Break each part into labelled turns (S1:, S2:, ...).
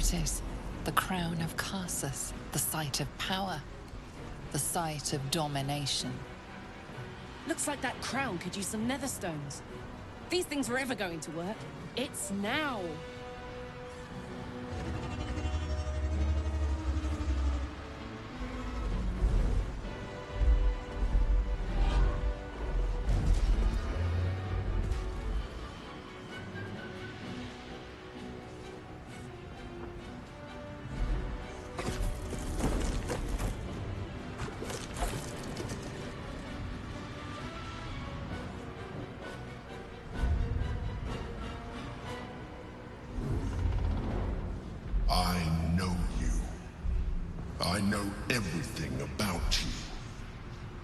S1: it is. The crown of Carsus, the site of power, the site of domination.
S2: Looks like that crown could use some nether stones. If these things were ever going to work, it's now.
S3: I know you. I know everything about you.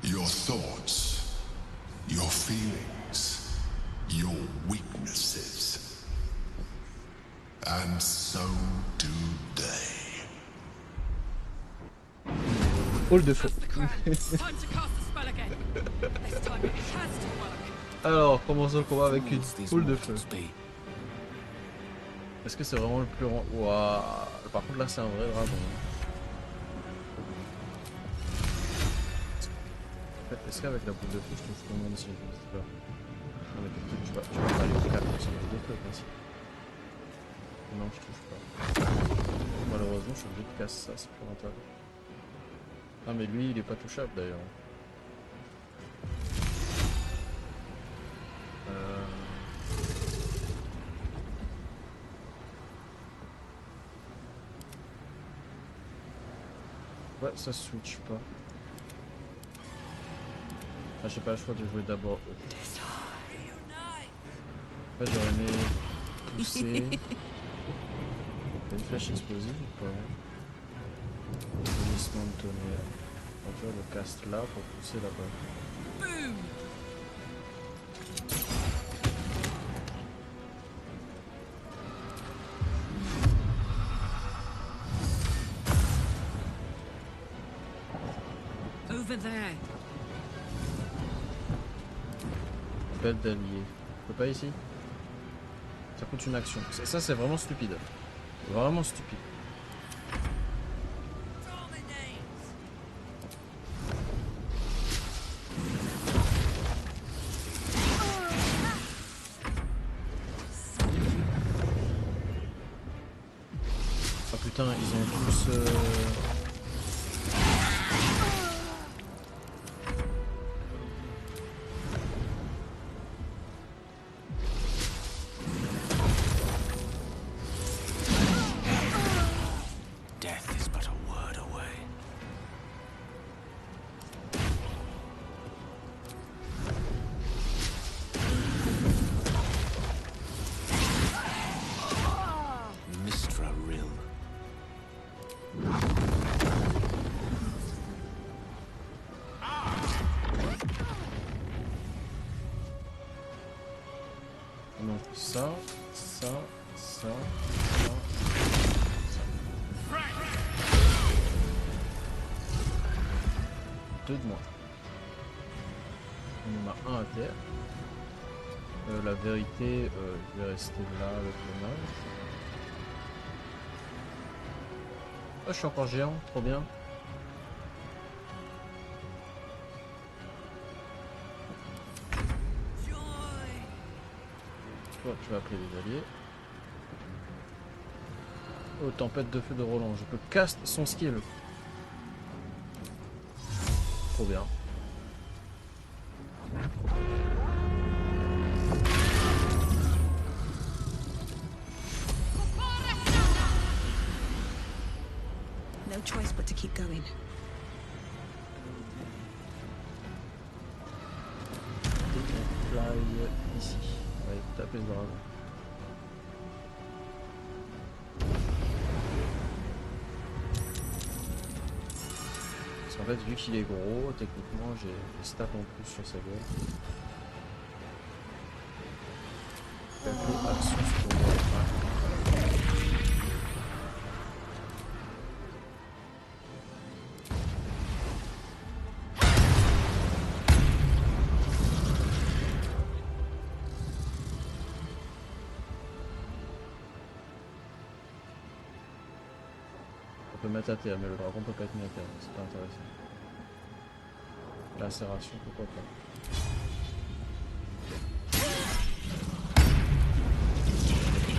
S3: Your thoughts, your feelings, your weaknesses. And so do they.
S4: Hall de feu. Alors, commençons le combat avec une boule de feu. Est-ce que c'est vraiment le plus grand? Waouh. Par contre là c'est un vrai dragon. Est-ce qu'avec la boule de feu je touche tout le monde ici? Je sais pas. Non mais tu vas pas aller au cap sur la boule de feu ici. Non je touche pas. Malheureusement je suis obligé de casser ça, c'est plus rentable. Ah mais lui il est pas touchable d'ailleurs. Ouais, ça switch pas. Ah, j'ai pas le choix de jouer d'abord eux. En fait, j'aurais aimé pousser. T'as une flèche explosive ou pas? Glissement de tonnerre. Donc, tu vois, le cast là pour pousser là-bas.
S2: Over there.
S4: Belle d'allié. Je peux pas ici? Ça coûte une action. Ça c'est vraiment stupide. Vraiment stupide. Ah putain, ils ont tous... Donc ça. Deux de moins. On en a un à terre. La vérité, je vais rester là avec le mage. Ah, je suis encore géant, trop bien. Toi, tu vas appeler les alliés. Oh, tempête de feu de Roland. Je peux cast son skill. Trop bien.
S5: No choice but to keep going.
S4: Fly ici. On va taper le dragon. Parce qu'en fait, vu qu'il est gros, techniquement, j'ai des stats en plus sur sa gueule. Quelques actions sur moi. peut mettre à terre, mais le dragon peut pas être mis à terre, c'est pas intéressant. Lacération, pourquoi pas.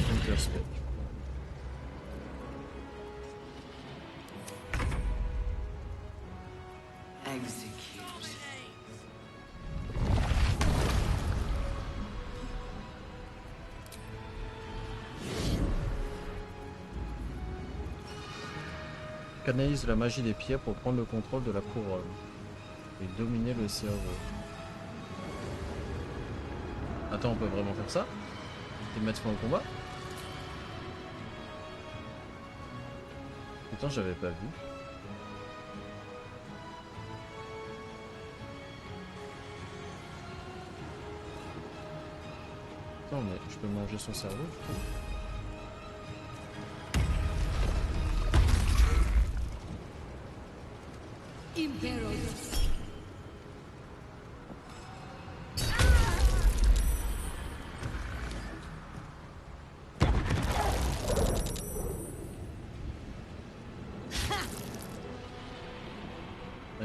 S4: Counterspell. Canalise la magie des pierres pour prendre le contrôle de la couronne et dominer le cerveau. Attends, on peut vraiment faire ça? Et mettre fin au combat? Putain, j'avais pas vu. Attends, mais je peux manger son cerveau, du coup.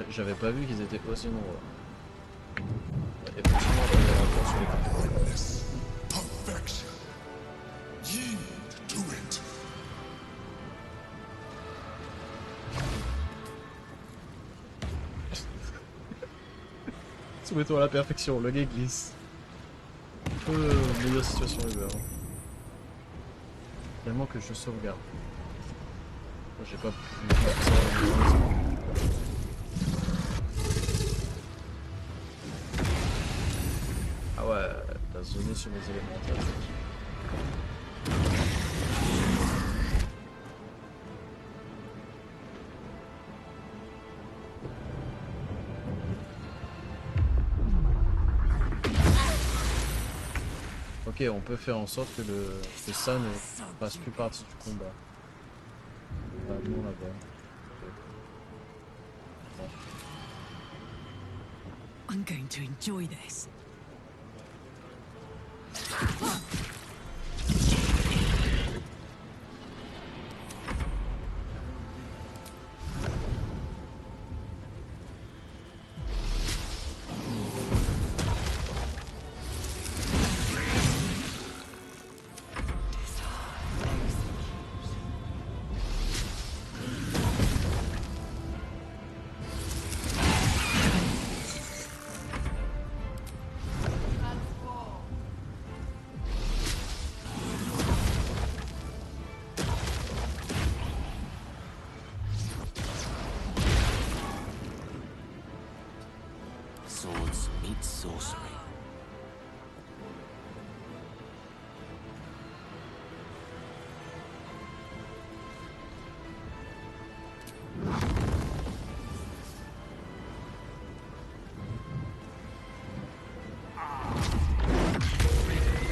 S4: J'avais pas vu qu'ils étaient aussi nombreux. Effectivement, on va encore sur les cartes.
S3: Perfection. Yield to it.
S4: Soumettons à la perfection, le gars glisse. Meilleure situation ever. Tellement que je sauvegarde. J'ai pas pu faire ça. Ah ouais, t'as zoné sur mes éléments. Ok, on peut faire en sorte que ça ne fasse plus partie du combat. Ah non, là-bas.
S5: I'm going to enjoy this.
S6: Swords meet sorcery.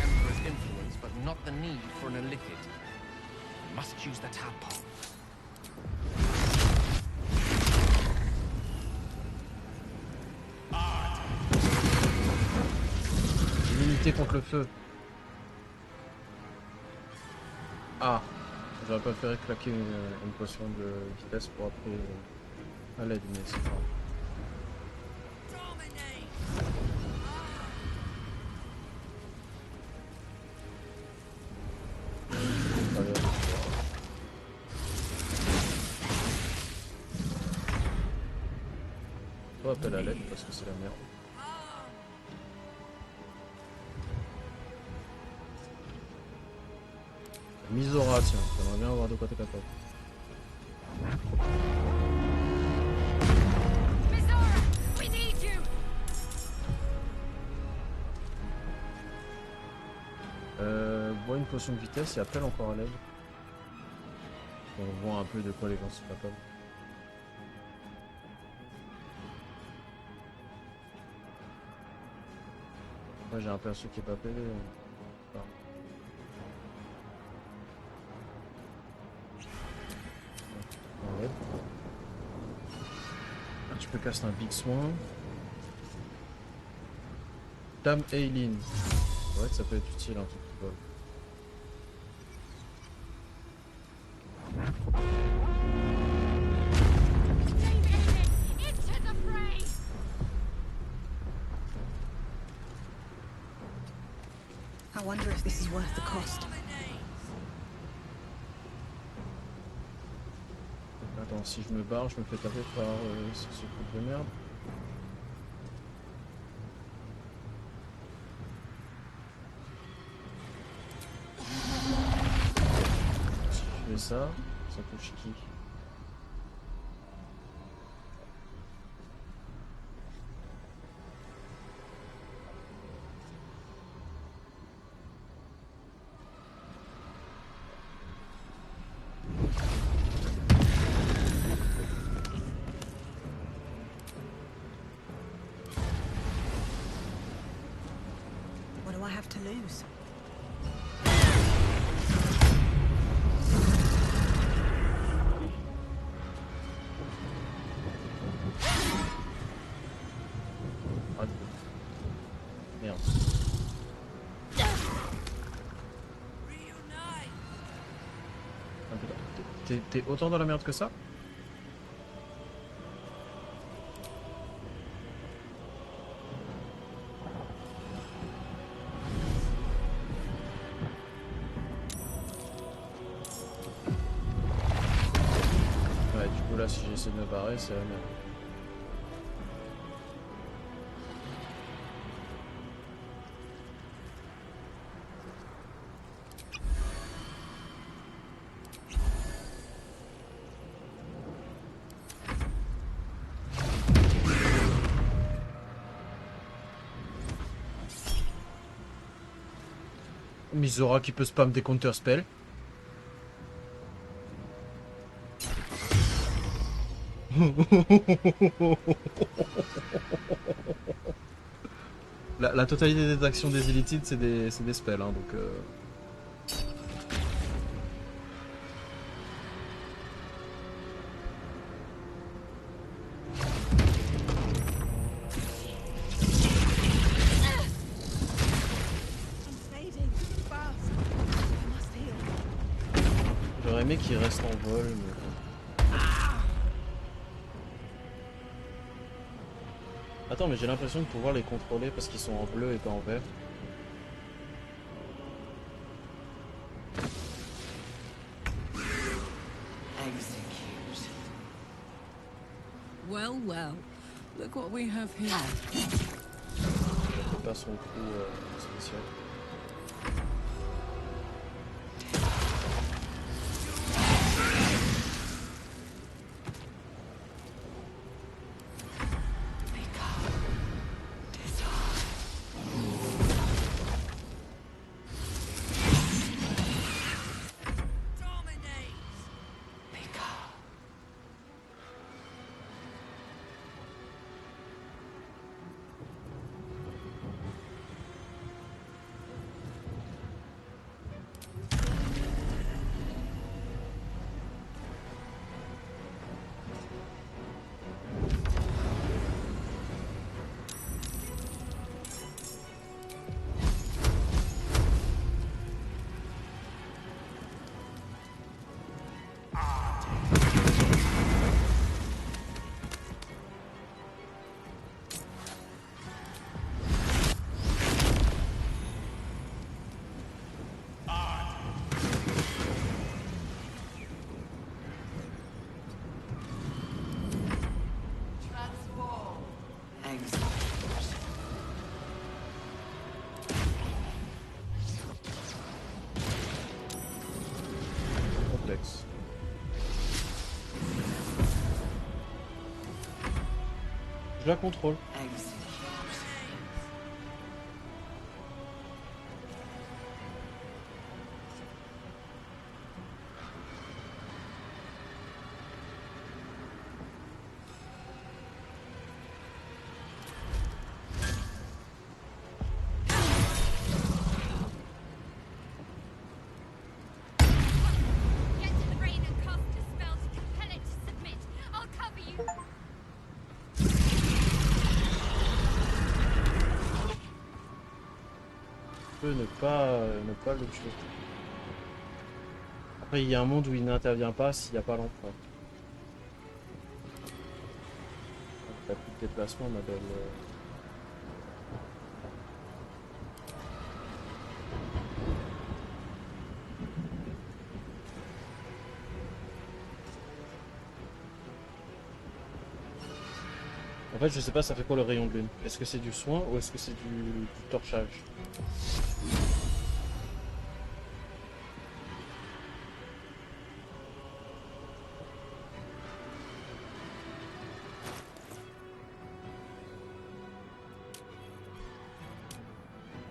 S7: Emperor's influence, but not the need for an illicit. You must choose the tadpole.
S4: Immunité contre le feu. Ah, j'aurais préféré claquer une potion de vitesse pour après à l'aide, mais c'est pas grave. Faut appeler à l'aide parce que c'est la merde. Misora, tiens, j'aimerais bien avoir de quoi t'es capable. Bois une potion de vitesse et appelle encore à l'aide. On voit un peu de quoi les gens sont capables. Moi j'ai un perso qui est pas pédé. Enfin. Ah, tu peux casser un Big Soin. Dame Eileen. C'est vrai que ça peut être utile un truc qui vole.
S5: wonder if this is worth the cost.
S4: Attends, si je me barre, je me fais taper par ce truc de merde. Si je fais ça, ça touche qui?
S5: What do I have to lose?
S4: Ah, merde. T'es autant dans la merde que ça? Ouais, du coup là, si j'essaie de me barrer, c'est la merde. Misora qui peut spam des counter spells. La totalité des actions des Illitides, c'est des spells, hein, donc... J'aurais aimé qu'il reste en vol, mais... Attends, mais j'ai l'impression de pouvoir les contrôler parce qu'ils sont en bleu et pas en vert.
S5: Well, well. Look what we have here.
S4: C'est pas son coup spécial. Complexe. Je la contrôle. Ne pas le tuer. Après, il y a un monde où il n'intervient pas s'il n'y a pas l'empereur. T'as plus de déplacement, ma belle. fait, je sais pas, ça fait quoi le rayon de lune? Est-ce que c'est du soin ou est-ce que c'est du torchage?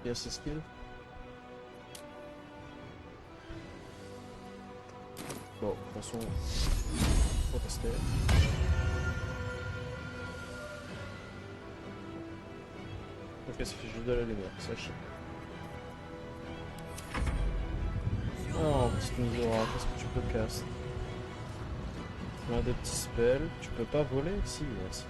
S4: Il y a ses skills. Bon, de toute façon, on va tester. Ok, ça fait juste de la lumière, ça chie. Oh, petite Misora, qu'est-ce que tu peux casser? On a des petits spells. Tu peux pas voler? Si, merci.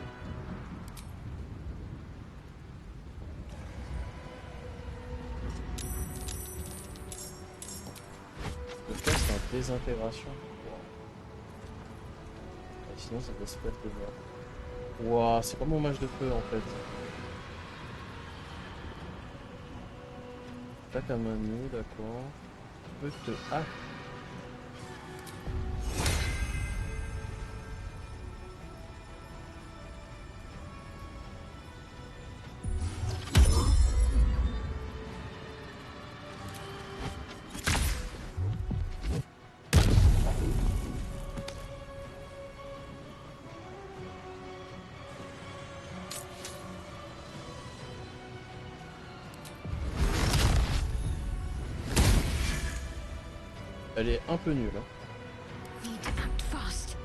S4: Le cas, c'est un désintégration. Wow. Et sinon, ça doit se faire de voir. Waouh, c'est pas mon match de feu en fait. Attaque à main nue, d'accord. Peut te. Ah! Elle est un peu nulle. Hein.
S5: Need to act fast.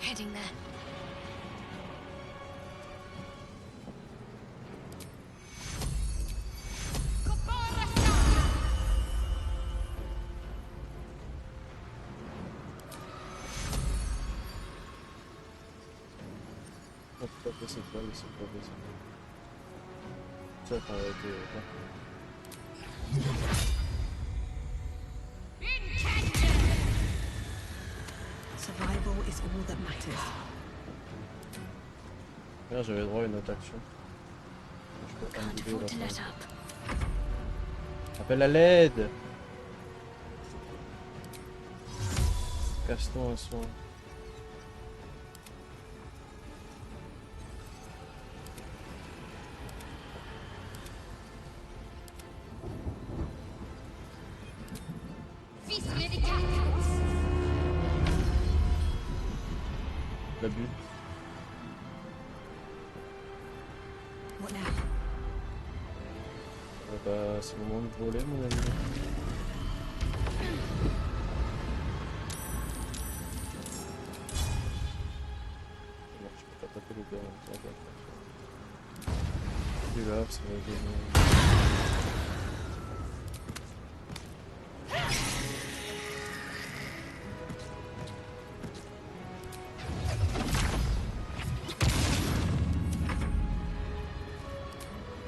S5: Heading there.
S4: C'est pas possible, c'est pas possible. Ça, ça aurait été.
S5: Survival is all that matters.
S4: Là, j'avais droit à une autre action. Je peux
S5: Can't
S4: annuler
S5: afford to
S4: la
S5: let
S4: fin.
S5: up.
S4: Appelle à l'aide! Casse-toi un soin. La bulle.
S5: What now?
S4: Bah, c'est le moment de voler, mon ami. Non, je peux pas taper les deux en même temps. Plus là, ça va gagner.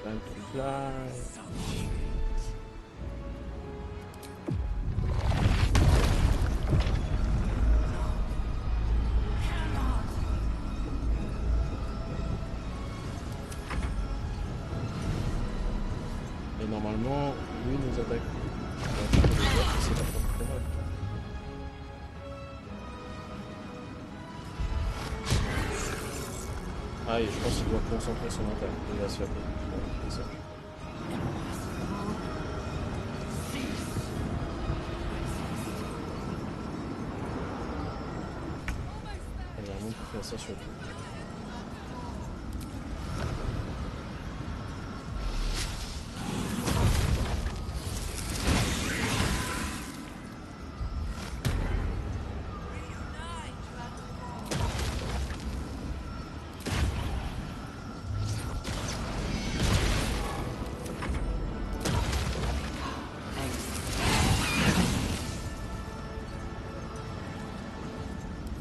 S4: Time to fly. Et normalement, lui nous attaque. C'est pas très mal. Ah, et je pense qu'il doit concentrer son attaque. Il va se faire c'est ça. Il y a un monde qui fait ça sur tout.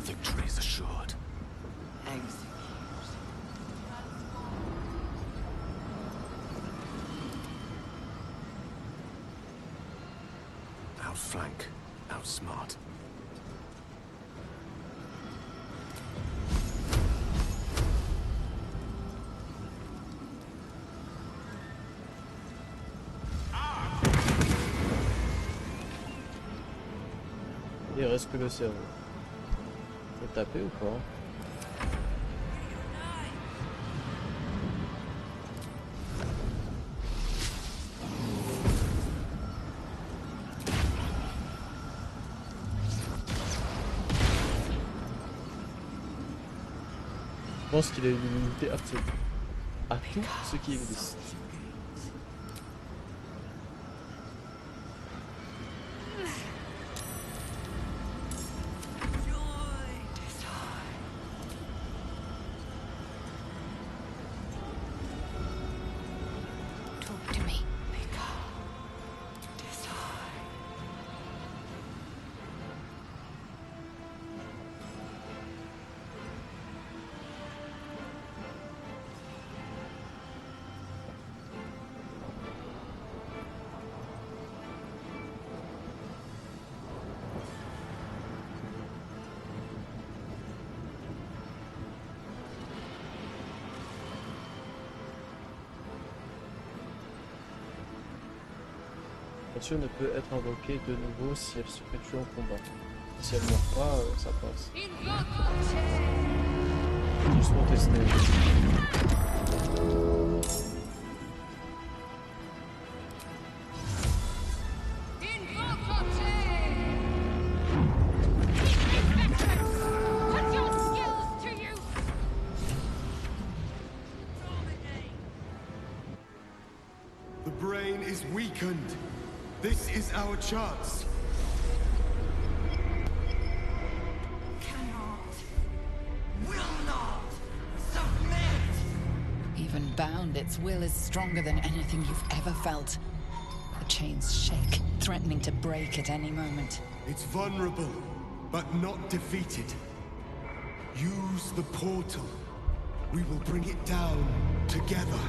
S6: Victory is assured. Outflank, outsmart.
S4: reste que le cerveau. Faut taper ou pas? Je pense qu'il a une immunité absolue à tout ce qui existe.
S1: Talk to me.
S4: La créature ne peut être invoquée de nouveau si elle se fait tuer en combat. Si elle meurt pas, ça passe. Juste pour tester.
S3: The brain is weakened. This is our chance.
S5: Cannot. Will not. Submit.
S1: Even bound, its will is stronger than anything you've ever felt. The chains shake, threatening to break at any moment.
S3: It's vulnerable, but not defeated. Use the portal. We will bring it down together.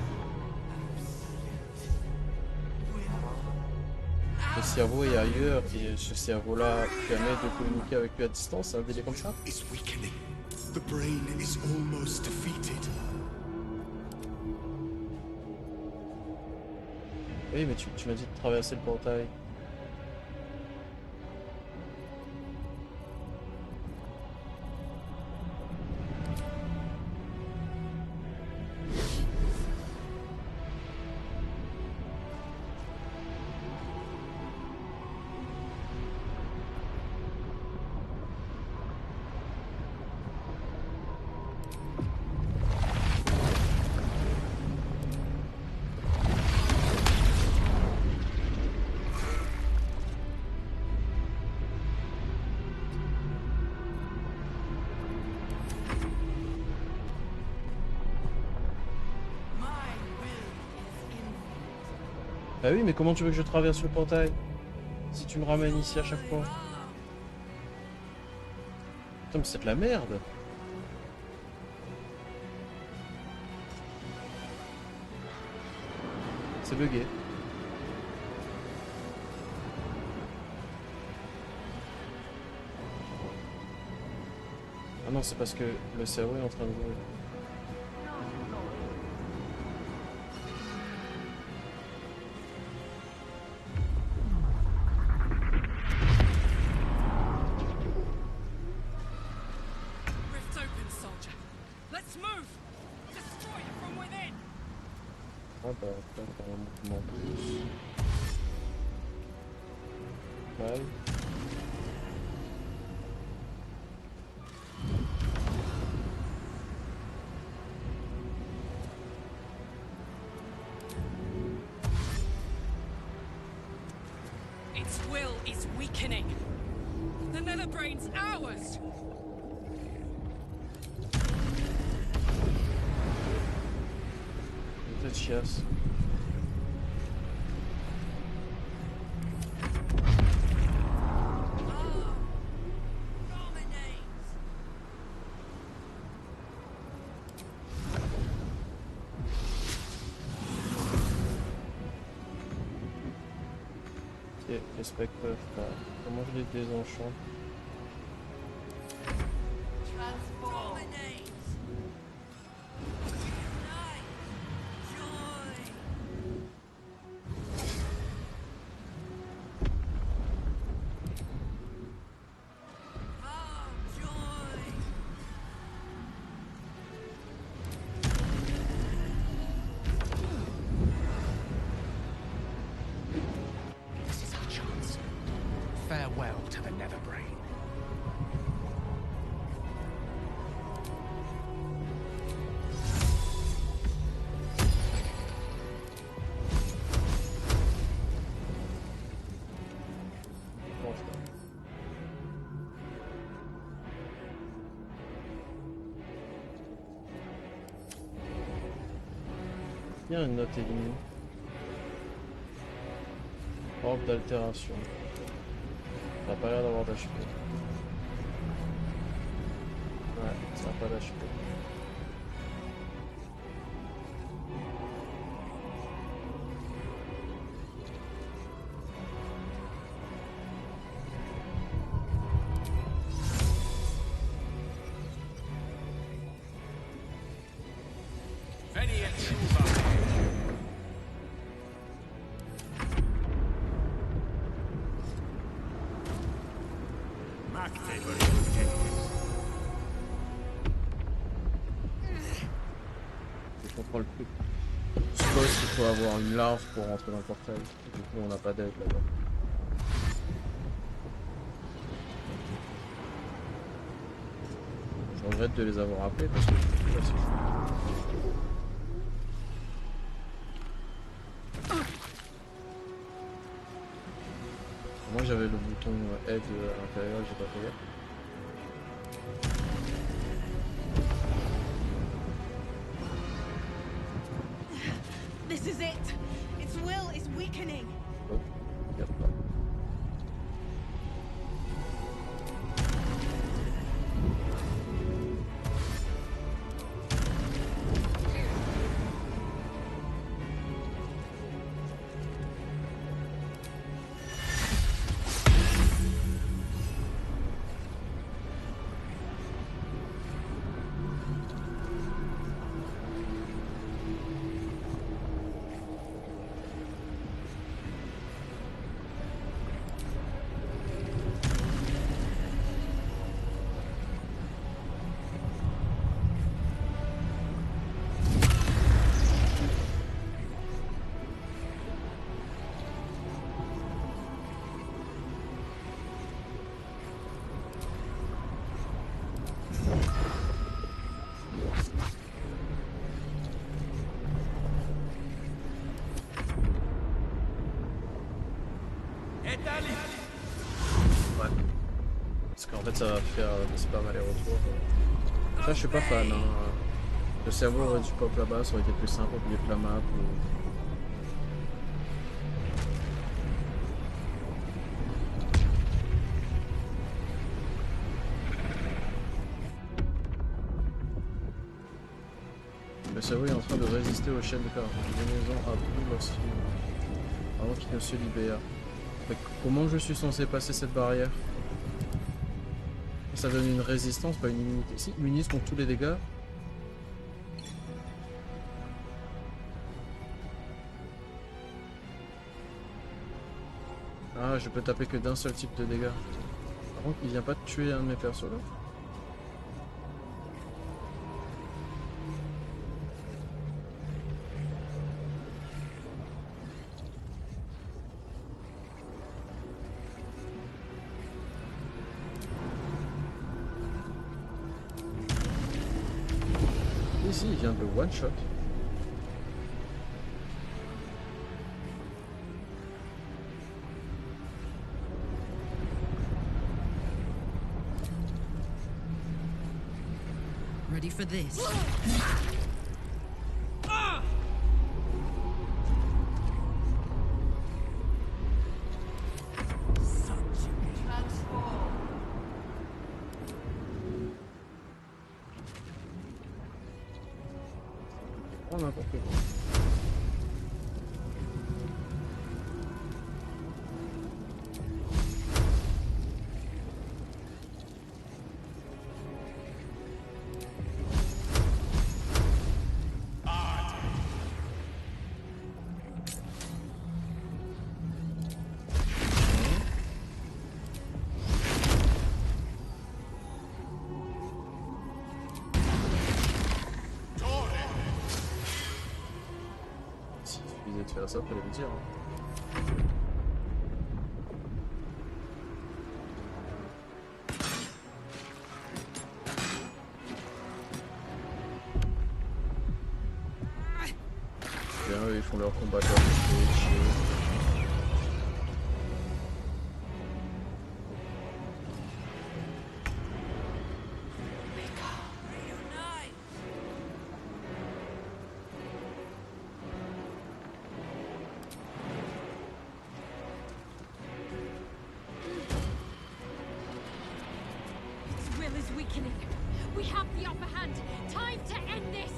S4: Le cerveau est ailleurs et ce cerveau-là permet de communiquer avec lui à distance, c'est un délai comme ça.
S3: Is weakening. The brain is almost defeated.
S4: Oui, mais tu m'as dit de traverser le portail. Bah oui, mais comment tu veux que je traverse le portail si tu me ramènes ici à chaque fois? Putain, mais c'est de la merde. C'est bugué. Ah non, c'est parce que le cerveau est en train de mourir. Ah bah, faire un mouvement plus. Ouais.
S2: Its will is weakening. The nether brain's ours.
S4: Peut-être chiasse. Ok, les specs peuvent pas. Comment je les désenchante? Il y a une note éliminée. Orbe d'altération. Ça n'a pas l'air d'avoir d'HP. Ouais, ça n'a pas d'HP. Je comprends le truc. Je suppose qu'il faut avoir une larve pour rentrer dans le portail. Du coup, on n'a pas d'aide là-bas. Je regrette de les avoir appelés parce que c'est assez fou. Moi j'avais le bouton aide à l'intérieur, j'ai pas fait.
S8: This is it. Its will is weakening.
S4: Oh, regarde pas. Ouais. Parce qu'en fait ça va faire des spams aller-retour. Ça je suis pas fan. Hein. Le cerveau aurait dû pop là-bas, ça aurait été plus simple au milieu de la map. Le cerveau est en train de résister aux chaînes de carbonaison à bout avant qu'il ne se libère. Mais comment je suis censé passer cette barrière? Ça donne une résistance, pas une immunité. Si, immunise contre tous les dégâts. Ah, je peux taper que d'un seul type de dégâts. Par contre, il vient pas de tuer un de mes persos là. Ici, il vient de one shot.
S1: Ready for this?
S4: Oh, n'importe quoi. De faire ça, fallait le dire. Bien, eux, ils font leur combat comme
S9: weakening. We have the upper hand. Time to end this.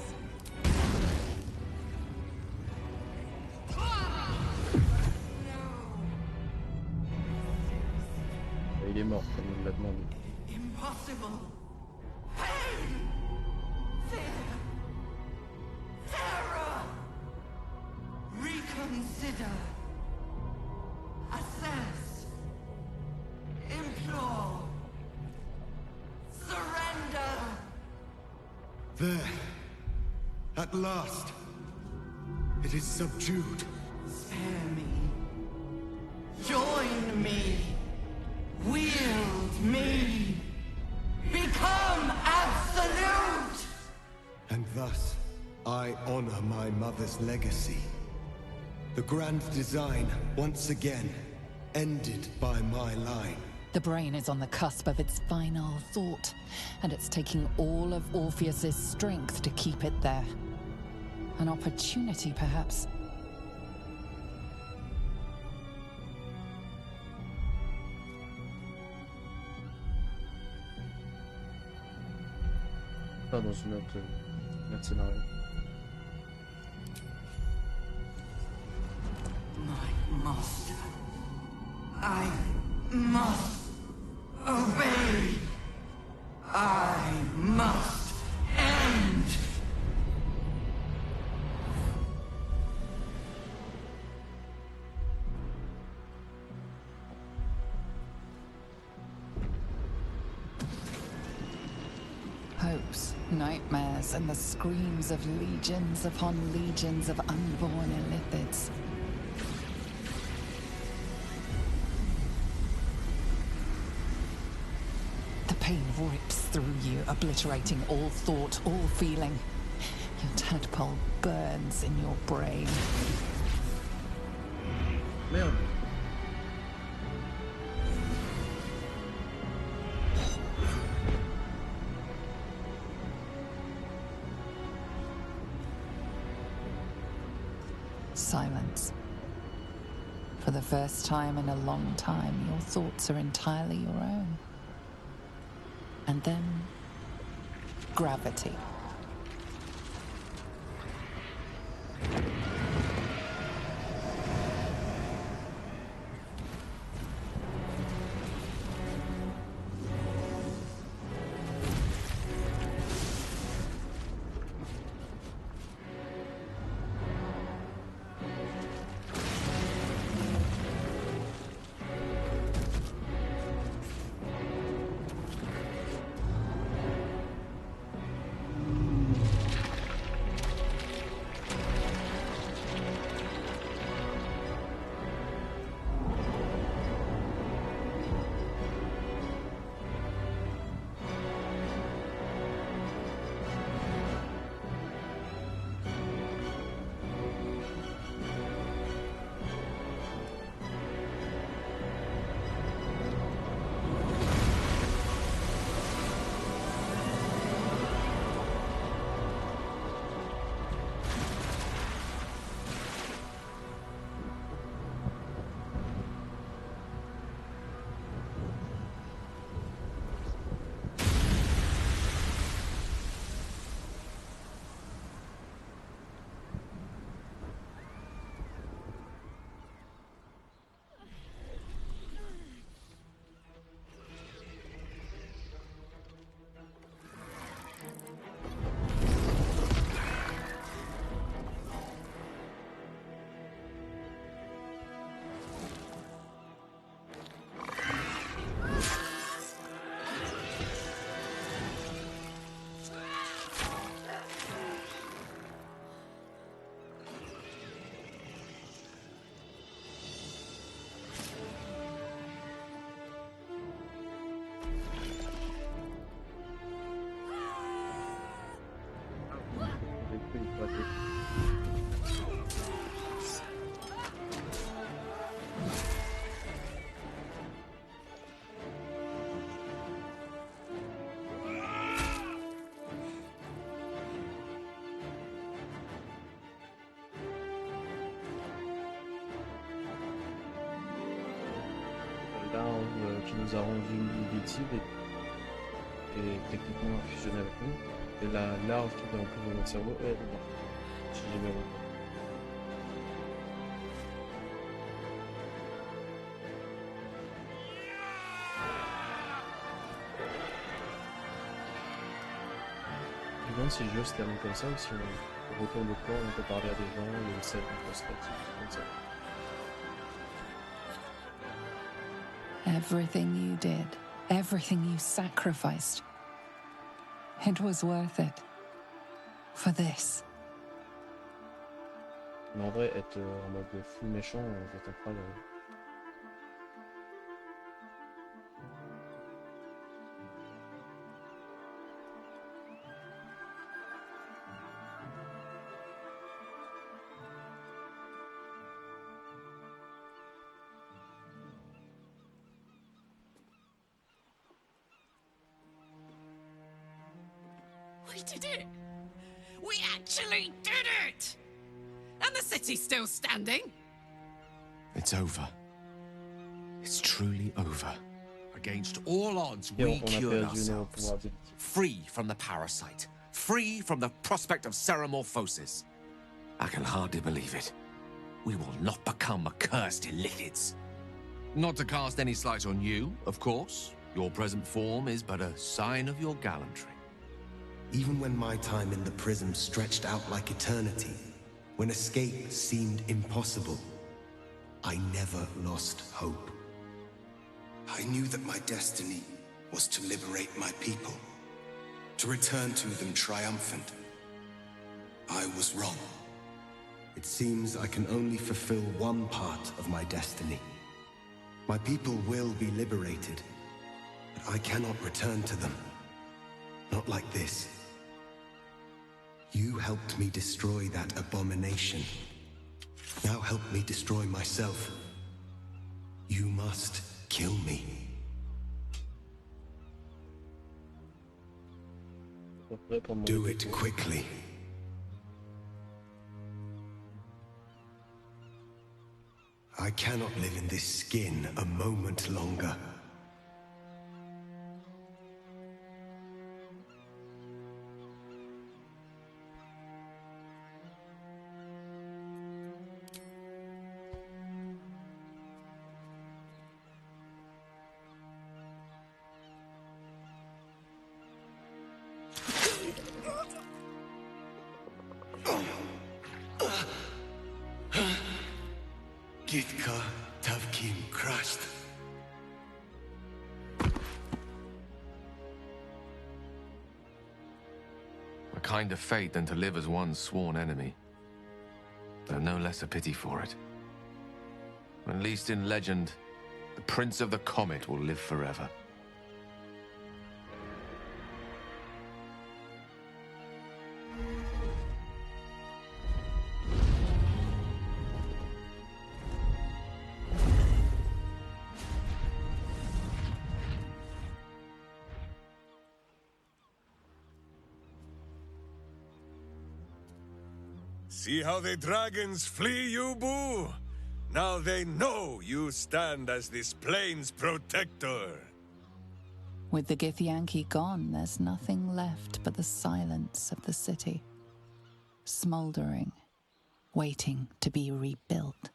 S4: Il est mort comme il l'a demandé.
S5: Impossible. Pain. Fear. Terror. Reconsider. Assess. Implore. Surrender.
S3: There. At last. It is subdued.
S5: Spare me. Join me. Wield me. Become absolute.
S3: And thus, I honor my mother's legacy. The grand design, once again, ended by my line.
S1: The brain is on the cusp of its final thought, and it's taking all of Orpheus's strength to keep it there. An opportunity, perhaps.
S4: Pas dans une autre scénario.
S5: My master. I must obey. I must end.
S1: Hopes, nightmares, and the screams of legions upon legions of unborn illithids. The pain rips through you, obliterating all thought, all feeling. Your tadpole burns in your brain.
S4: Merde.
S1: Silence. For the first time in a long time, your thoughts are entirely your own. And then, gravity.
S4: Qui nous a rendu négative est techniquement fusionnée avec nous. Et la larve qui est en plus de notre cerveau, elle est dedans. Si j'ai bien compris. Je me demande si le jeu se termine comme ça ou si on retourne le corps, on peut parler à des gens, il y a une scène introspective, comme ça.
S1: Everything you did, everything you sacrificed, it was worth it. For this.
S4: Mais en vrai, être en mode full méchant, c'est incroyable.
S2: We did it! We actually did it! And the city's still standing?
S6: It's over. It's truly over. Against all odds,
S4: Et
S6: we
S4: on a
S6: cured
S4: perdu nos
S6: ourselves.
S4: pouvoirs déductifs.
S6: Free from the parasite. Free from the prospect of ceremorphosis. I can hardly believe it. We will not become accursed illichids. Not to cast any slight on you, of course. Your present form is but a sign of your gallantry.
S3: Even when my time in the prism stretched out like eternity, when escape seemed impossible, I never lost hope. I knew that my destiny was to liberate my people, to return to them triumphant. I was wrong. It seems I can only fulfill one part of my destiny. My people will be liberated, but I cannot return to them. Not like this. You helped me destroy that abomination. Now help me destroy myself. You must kill me. Do it quickly. I cannot live in this skin a moment longer. Gitka Tavkim crashed.
S7: A kinder fate than to live as one's sworn enemy. Though no less a pity for it. At least in legend, the Prince of the Comet will live forever.
S10: See how the dragons flee you, Boo? Now they know you stand as this plane's protector.
S1: With the Githyanki gone, there's nothing left but the silence of the city. Smouldering, waiting to be rebuilt.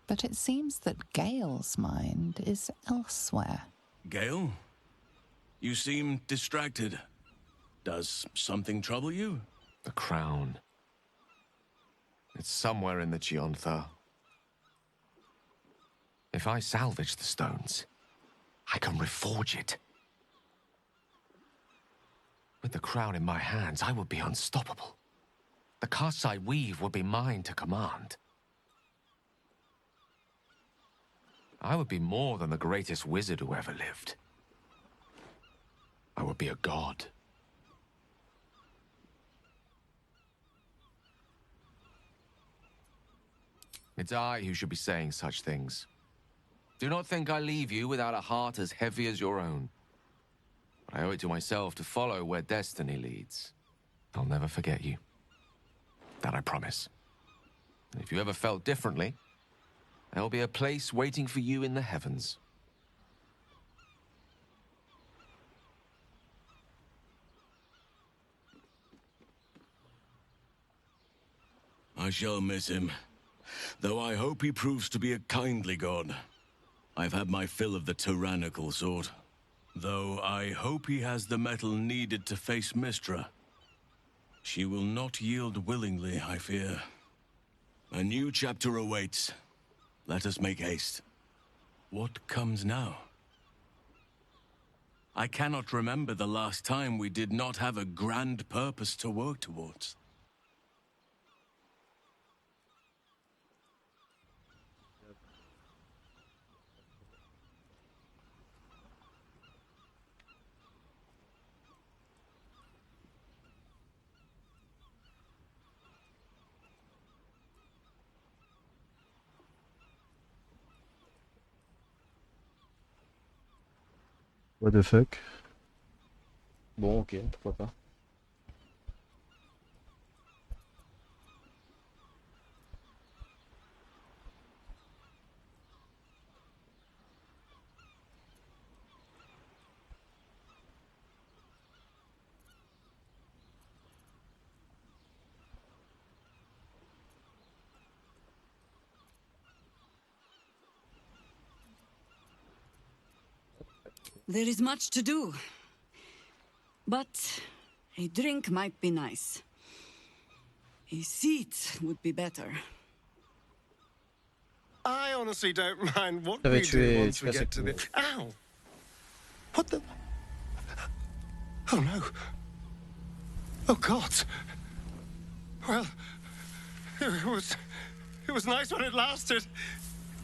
S1: But it seems that Gale's mind is elsewhere.
S11: Gale? You seem distracted. Does something trouble you?
S7: The crown. It's somewhere in the Chiontha. If I salvage the stones, I can reforge it. With the crown in my hands, I would be unstoppable. The casts I weave would be mine to command. I would be more than the greatest wizard who ever lived. I would be a god. It's I who should be saying such things. Do not think I leave you without a heart as heavy as your own. But I owe it to myself to follow where destiny leads. I'll never forget you. That I promise. And if you ever felt differently, there will be a place waiting for you in the heavens.
S11: I shall miss him. Though I hope he proves to be a kindly god. I've had my fill of the tyrannical sort. Though I hope he has the mettle needed to face Mystra. She will not yield willingly, I fear. A new chapter awaits. Let us make haste. What comes now? I cannot remember the last time we did not have a grand purpose to work towards.
S4: What the fuck? Bon, ok, pourquoi pas.
S5: There is much to do. But a drink might be nice. A seat would be better.
S10: I honestly don't mind what
S4: T'avais
S10: we do
S4: tué
S10: once we get to the... Ow! What the... Oh no. Oh God. Well, it was nice when it lasted.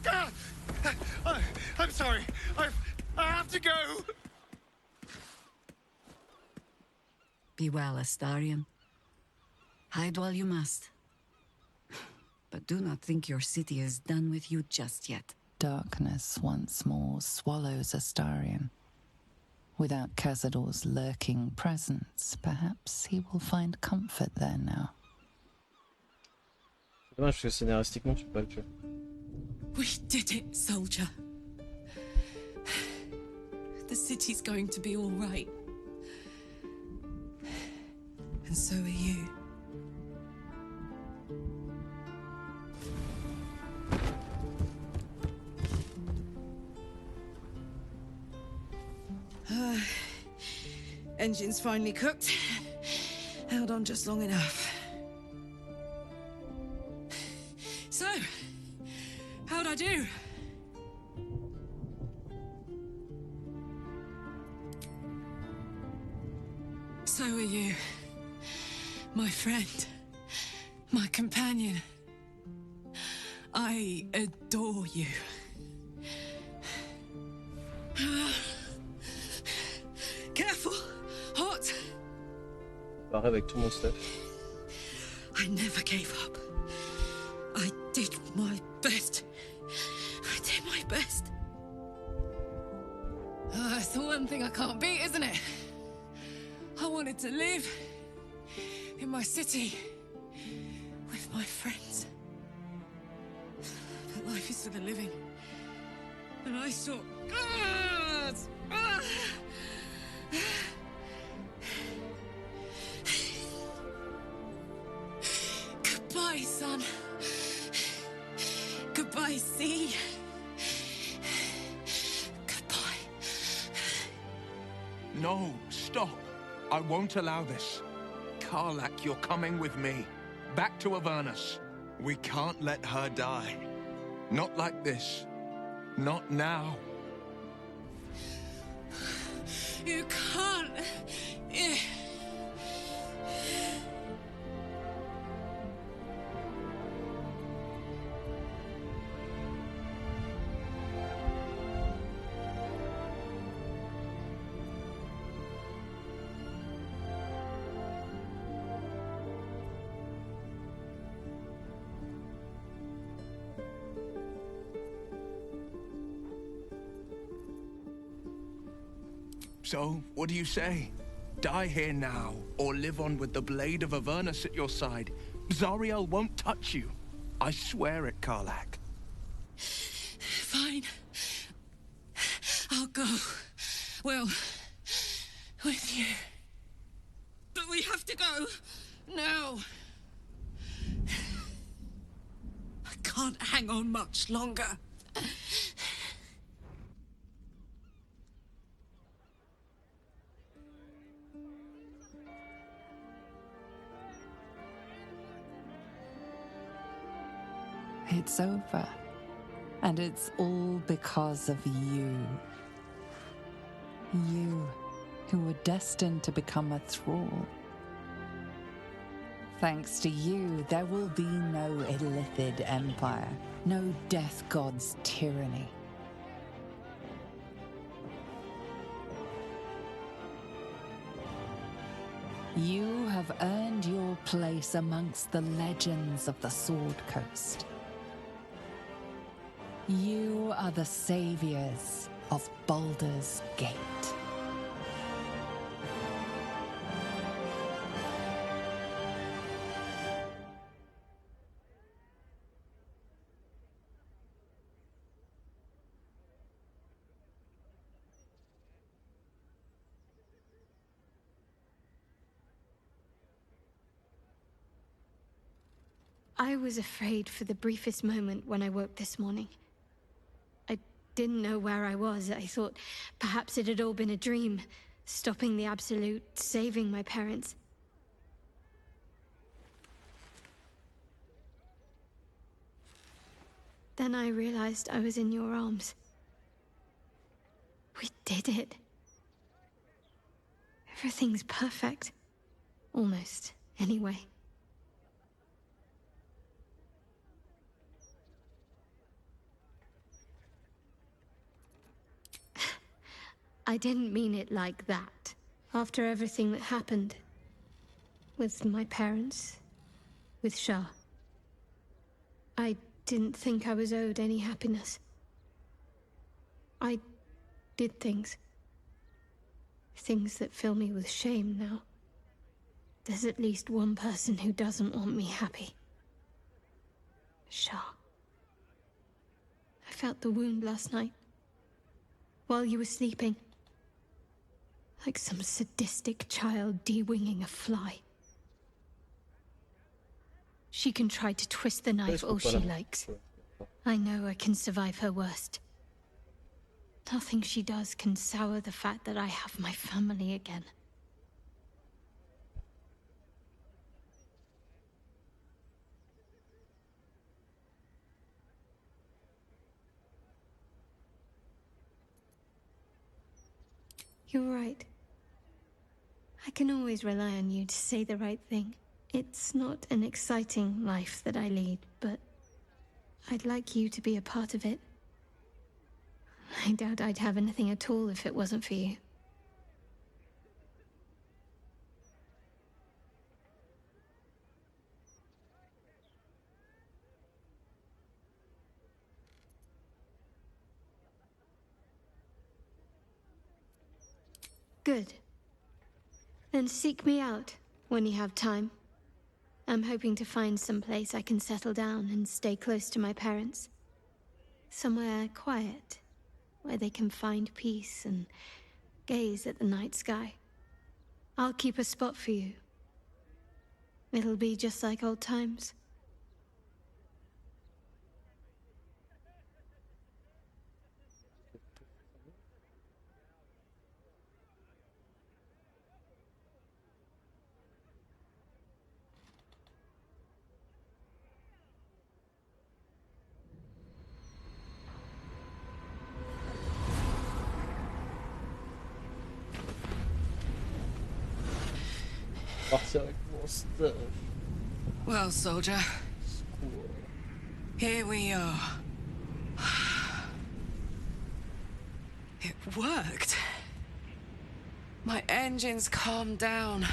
S10: Ah! I'm sorry. I have to go.
S5: Be well, Astarion. Hide while you must. But do not think your city is done with you just yet.
S1: Darkness once more swallows Astarion. Without Cazador's lurking presence, perhaps he will find comfort there now.
S4: C'est dommage parce que scénaristiquement tu peux pas le tuer.
S2: We did it, soldier. The city's going to be all right. And so are you. Engine's finally cooked. Held on just long enough. So, how'd I do? So are you. My friend. My companion. I adore you. Careful! Hot!
S4: Pareil avec tout mon stuff.
S2: I never gave up. I did my best. I did my best. It's the one thing I can't beat, isn't it? I wanted to live in my city with my friends. But life is for the living. And I saw... Goodbye, son. Goodbye, sea. Goodbye.
S6: No, stop. I won't allow this. Karlak, you're coming with me. Back to Avernus. We can't let her die. Not like this. Not now.
S2: You can't.
S6: So, what do you say? Die here now, or live on with the blade of Avernus at your side. Zariel won't touch you. I swear it, Karlak.
S2: Fine. I'll go. Well, with you. But we have to go. Now. can't hang on much longer.
S1: It's over. And it's all because of you. You, who were destined to become a thrall. Thanks to you, there will be no Illithid empire, no death god's tyranny. You have earned your place amongst the legends of the Sword Coast. You are the saviors of Baldur's Gate.
S12: I was afraid for the briefest moment when I woke this morning. I didn't know where I was. I thought perhaps it had all been a dream, stopping the Absolute, saving my parents. Then I realized I was in your arms. We did it. Everything's perfect. Almost, anyway. I didn't mean it like that. After everything that happened. With my parents. With Shah. I didn't think I was owed any happiness. I did things. Things that fill me with shame now. There's at least one person who doesn't want me happy. Shah. I felt the wound last night. While you were sleeping. Like some sadistic child de-winging a fly. She can try to twist the knife all she likes. I know I can survive her worst. Nothing she does can sour the fact that I have my family again. You're right. I can always rely on you to say the right thing. It's not an exciting life that I lead, but I'd like you to be a part of it. I doubt I'd have anything at all if it wasn't for you. Good. Then seek me out when you have time. I'm hoping to find some place I can settle down and stay close to my parents. Somewhere quiet, where they can find peace and gaze at the night sky. I'll keep a spot for you. It'll be just like old times.
S4: Partir avec mon stuff.
S2: Well, soldier. Here we are. It worked. My engines calmed down.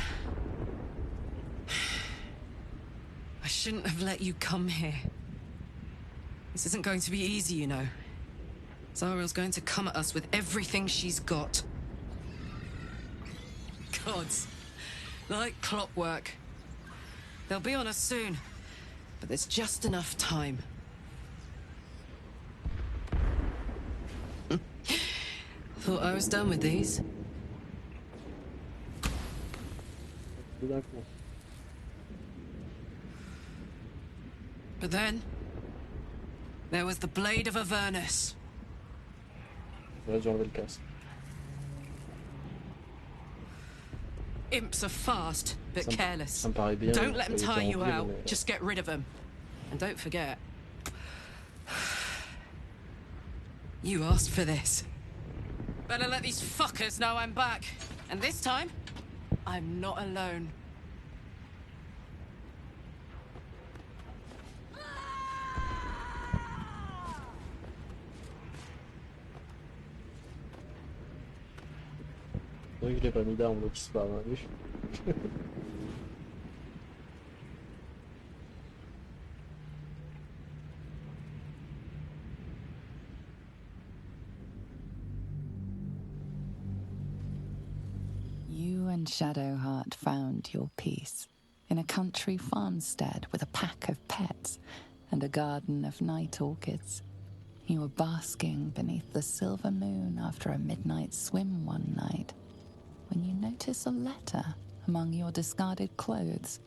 S2: I shouldn't have let you come here. This isn't going to be easy, you know. Zariel's going to come at us with everything she's got. Gods. Like clockwork. They'll be on us soon, but there's just enough time. Thought I was done with these. But then, There was the blade of Avernus.
S4: J'aurais dû enlever le casque.
S2: Imps are fast, but careless.
S4: Ça me paraît bien.
S2: Don't let them
S4: Ça
S2: tire
S4: avait été
S2: you
S4: enlevé,
S2: out.
S4: mais-
S2: Just get rid of them. And don't forget, you asked for this. Better let these fuckers know I'm back. And this time, I'm not alone.
S4: C'est vrai que je l'ai pas mis d'arme, donc il se barre, hein, lui.
S1: You and Shadowheart found your peace in a country farmstead with a pack of pets and a garden of night orchids. You were basking beneath the silver moon after a midnight swim one night when you notice a letter among your discarded clothes.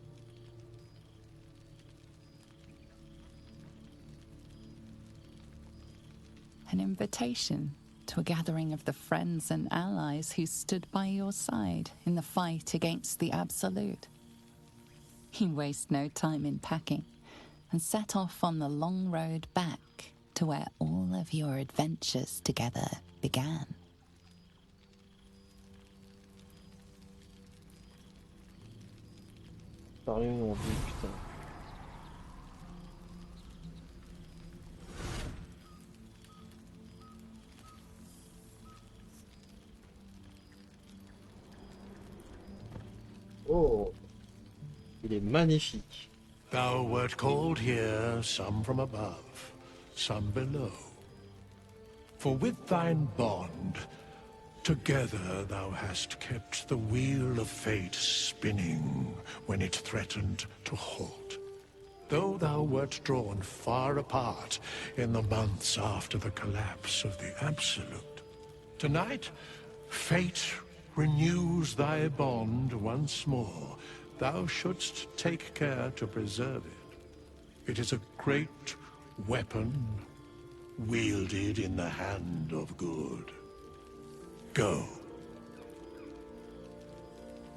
S1: An invitation to a gathering of the friends and allies who stood by your side in the fight against the Absolute. You waste no time in packing and set off on the long road back to where all of your adventures together began.
S4: Parler en plus, putain. Oh, il est magnifique.
S13: Thou wert called here, some from above, some below. For with thine bond, together thou hast kept the wheel of fate spinning when it threatened to halt. Though thou wert drawn far apart in the months after the collapse of the Absolute, tonight fate renews thy bond once more. Thou shouldst take care to preserve it. It is a great weapon wielded in the hand of good. Go.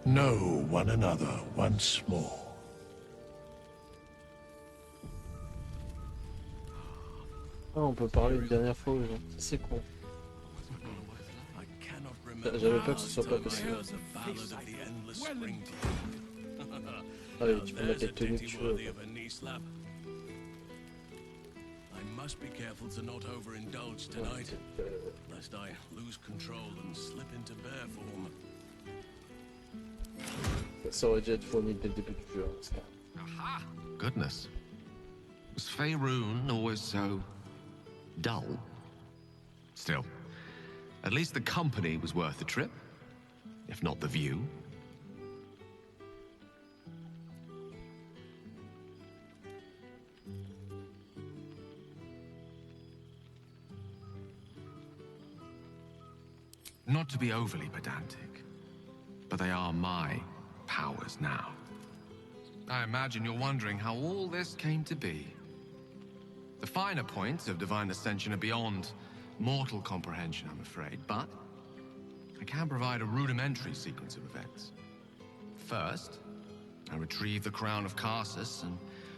S13: Know one another once more.
S4: Ah, on peut parler une dernière fois aux gens. C'est con. J'avais peur que ce soit pas possible. Allez, tu peux mettre les tenues que tu veux.
S11: I must be careful to not overindulge tonight, lest I lose control and slip into bear form.
S4: Ça aurait dû être fourni dès le début du jeu. Ça.
S7: Aha! Goodness. Was Faerun always so dull? Still, at least the company was worth the trip, if not the view. Not to be overly pedantic, but they are my powers now. I imagine you're wondering how all this came to be. The finer points of divine ascension are beyond mortal comprehension, I'm afraid, but I can provide a rudimentary sequence of events. First, I retrieved the crown of Karsus and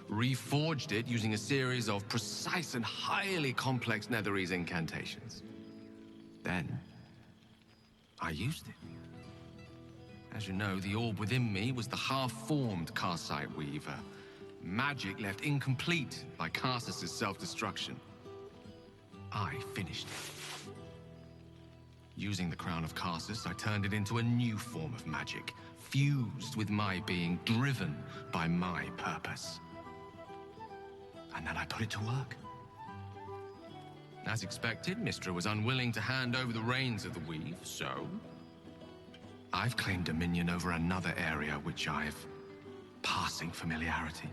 S7: reforged it using a series of precise and highly complex Netherese incantations. Then, I used it. As you know, the orb within me was the half-formed Karsite Weaver. Magic left incomplete by Karsus' self-destruction. I finished it. Using the crown of Karsus, I turned it into a new form of magic, fused with my being, driven by my purpose. And then I put it to work. As expected, Mystra was unwilling to hand over the reins of the weave, so I've claimed dominion over another area which I've passing familiarity.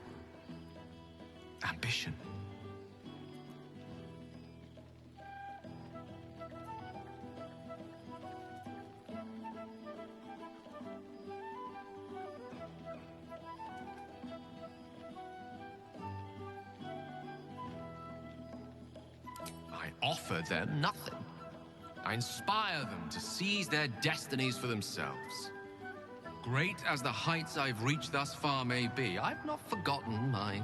S7: Ambition. offer them nothing. I inspire them to seize their destinies for themselves. Great as the heights I've reached thus far may be, I've not forgotten my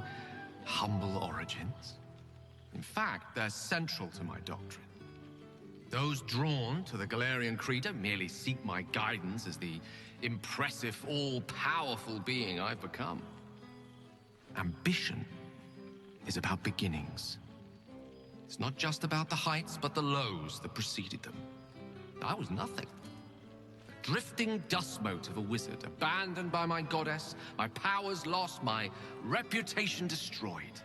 S7: humble origins. In fact, they're central to my doctrine. Those drawn to the Galarian Creed don't merely seek my guidance as the impressive, all-powerful being I've become. Ambition is about beginnings. It's not just about the heights, but the lows that preceded them. I was nothing. A drifting dust mote of a wizard, abandoned by my goddess, my powers lost, my reputation destroyed.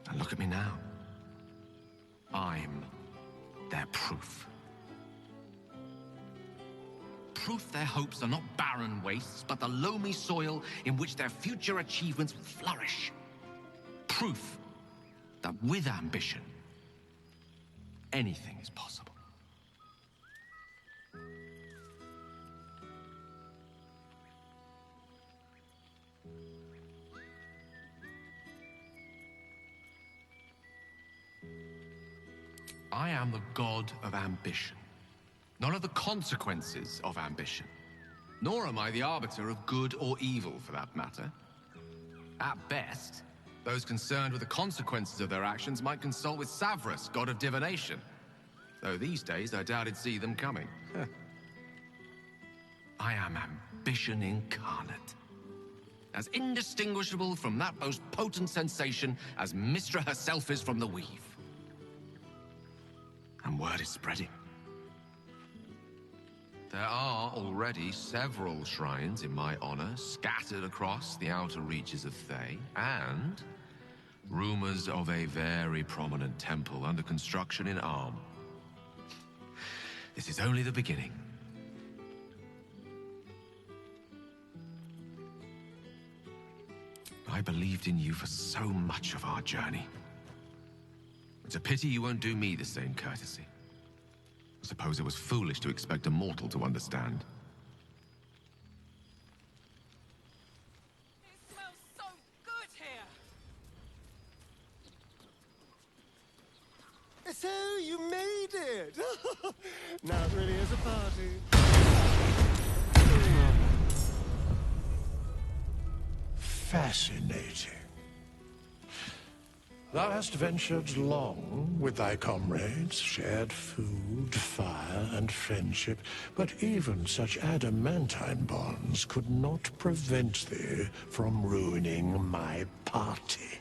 S7: And look at me now. I'm their proof. Proof their hopes are not barren wastes, but the loamy soil in which their future achievements will flourish. Proof that with ambition, anything is possible. I am the god of ambition, not of the consequences of ambition. Nor am I the arbiter of good or evil, for that matter. At best, those concerned with the consequences of their actions might consult with Savras, god of divination. Though these days, I doubt he'd see them coming. I am ambition incarnate. As indistinguishable from that most potent sensation as Mystra herself is from the weave. And word is spreading. There are already several shrines in my honor scattered across the outer reaches of Thay, and rumors of a very prominent temple under construction in Arm. This is only the beginning. I believed in you for so much of our journey. It's a pity you won't do me the same courtesy. I suppose it was foolish to expect a mortal to understand.
S8: It smells so good here!
S10: So, you made it! Now it really is a party.
S13: Fascinating. Thou hast ventured long with thy comrades, shared food, fire, and friendship, but even such adamantine bonds could not prevent thee from ruining my party.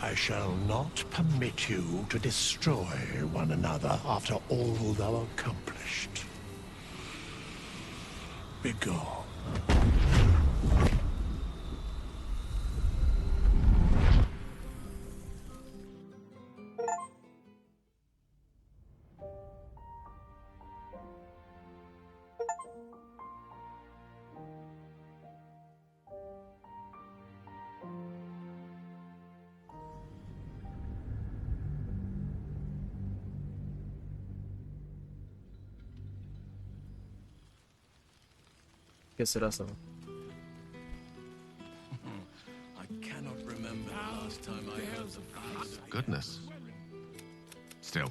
S13: I shall not permit you to destroy one another after all thou accomplished. Begone.
S4: ¿Qué será ça?
S11: I cannot remember the last time I heard the praise.
S7: Goodness. Still,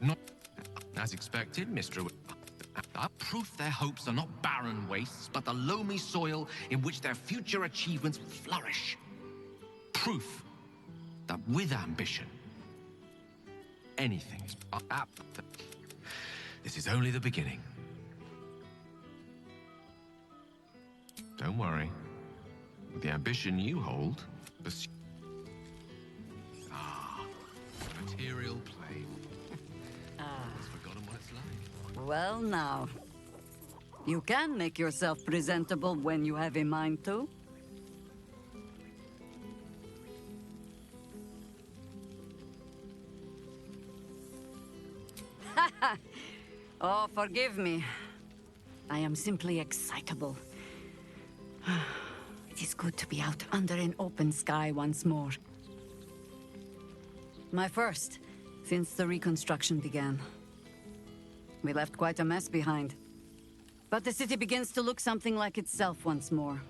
S7: not as expected, Mr. Proof their hopes are not barren wastes, but the loamy soil in which their future achievements will flourish. Proof that with ambition, anything is apt. This is only the beginning. Don't worry. With the ambition you hold, pursue... material plane. I've forgotten what it's like.
S5: Well now, you can make yourself presentable when you have a mind to. Oh, forgive me. I am simply excitable. It is good to be out under an open sky once more. My first Since the reconstruction began. We left quite a mess behind. But the city begins to look something like itself once more.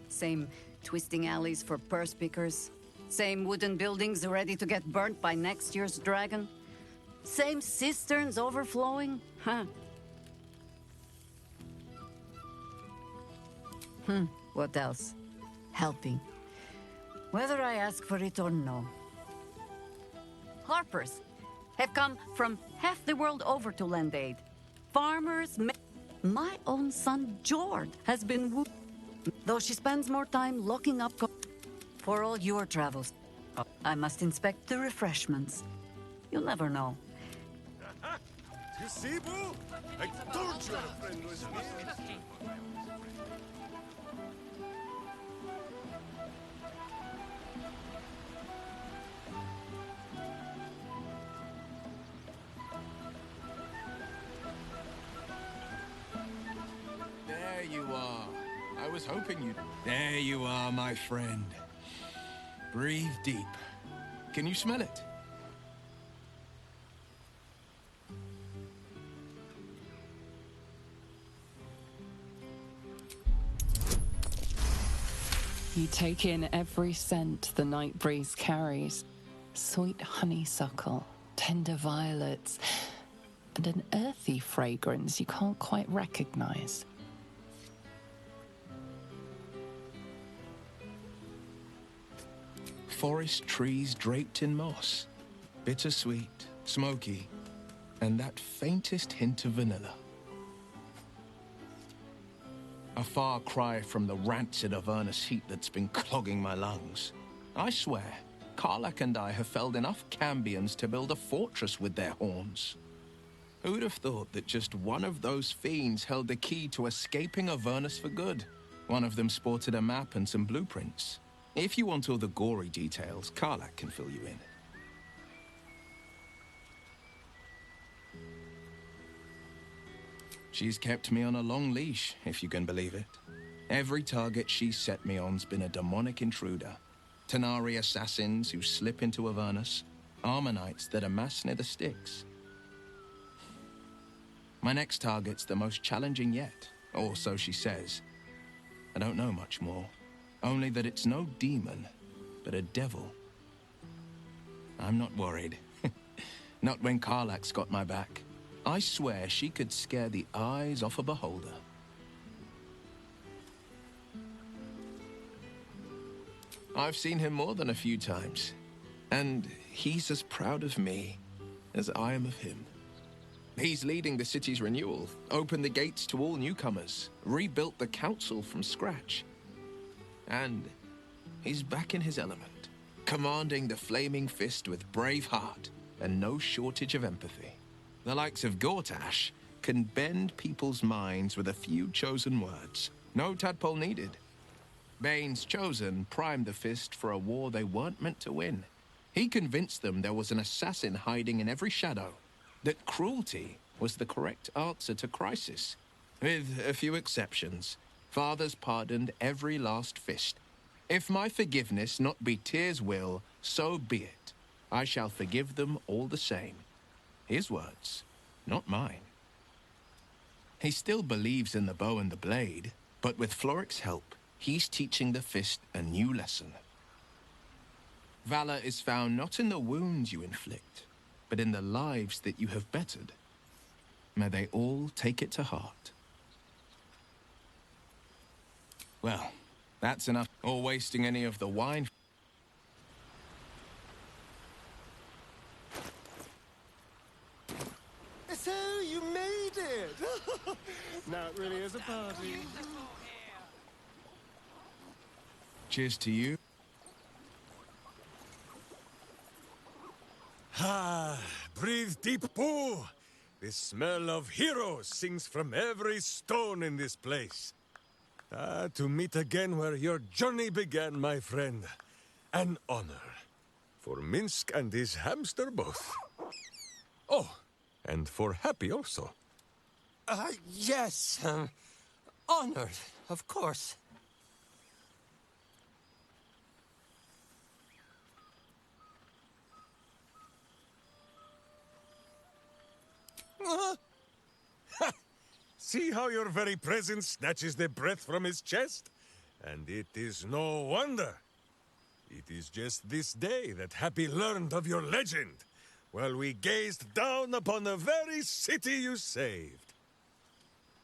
S5: Same twisting alleys for purse pickers. Same wooden buildings ready to get burnt by next year's dragon. Same cisterns overflowing. Huh. What else? Helping. Whether I ask for it or no. Harpers have come from half the world over to lend aid. Farmers, my own son Jord has been though she spends more time locking up for all your travels. I must inspect the refreshments. You'll never know.
S10: You see, Boo? I told you a friend was here.
S14: There you are. I was hoping you'd... There you are, my friend. Breathe deep. Can you smell it?
S1: You take in every scent the night breeze carries. Sweet honeysuckle, tender violets, and an earthy fragrance you can't quite recognize.
S14: Forest trees draped in moss. Bittersweet, smoky, and that faintest hint of vanilla. A far cry from the rancid Avernus heat that's been clogging my lungs. I swear, Karlach and I have felled enough cambions to build a fortress with their horns. Who'd have thought that just one of those fiends held the key to escaping Avernus for good? One of them sported a map and some blueprints. If you want all the gory details, Karlach can fill you in. She's kept me on a long leash, if you can believe it. Every target she's set me on's been a demonic intruder. Tanari assassins who slip into Avernus. Armonites that amass near the sticks. My next target's the most challenging yet, or so she says. I don't know much more. Only that it's no demon, but a devil. I'm not worried. Not when Karlach's got my back. I swear she could scare the eyes off a beholder. I've seen him more than a few times, and he's as proud of me as I am of him. He's leading the city's renewal, opened the gates to all newcomers, rebuilt the council from scratch. And he's back in his element, commanding the Flaming Fist with brave heart and no shortage of empathy. The likes of Gortash can bend people's minds with a few chosen words. No tadpole needed. Bane's Chosen primed the Fist for a war they weren't meant to win. He convinced them there was an assassin hiding in every shadow, that cruelty was the correct answer to crisis. With a few exceptions, fathers pardoned every last fist. If my forgiveness not be Tyr's will, so be it. I shall forgive them all the same. His words, not mine. He still believes in the bow and the blade, but with Floric's help, he's teaching the Fist a new lesson. Valor is found not in the wounds you inflict, but in the lives that you have bettered. May they all take it to heart. Well, that's enough. Or wasting any of the wine.
S10: So you made it! Now it really is a party.
S14: Cheers to you.
S10: Ah, breathe deep, Boo! The smell of heroes sings from every stone in this place. To meet again where your journey began, my friend. An honor. For Minsk and his hamster both. Oh, and for Happy also.
S15: Yes. Honored, of course.
S10: See how your very presence snatches the breath from his chest? And it is no wonder. It is just this day that Happy learned of your legend, while we gazed down upon the very city you saved.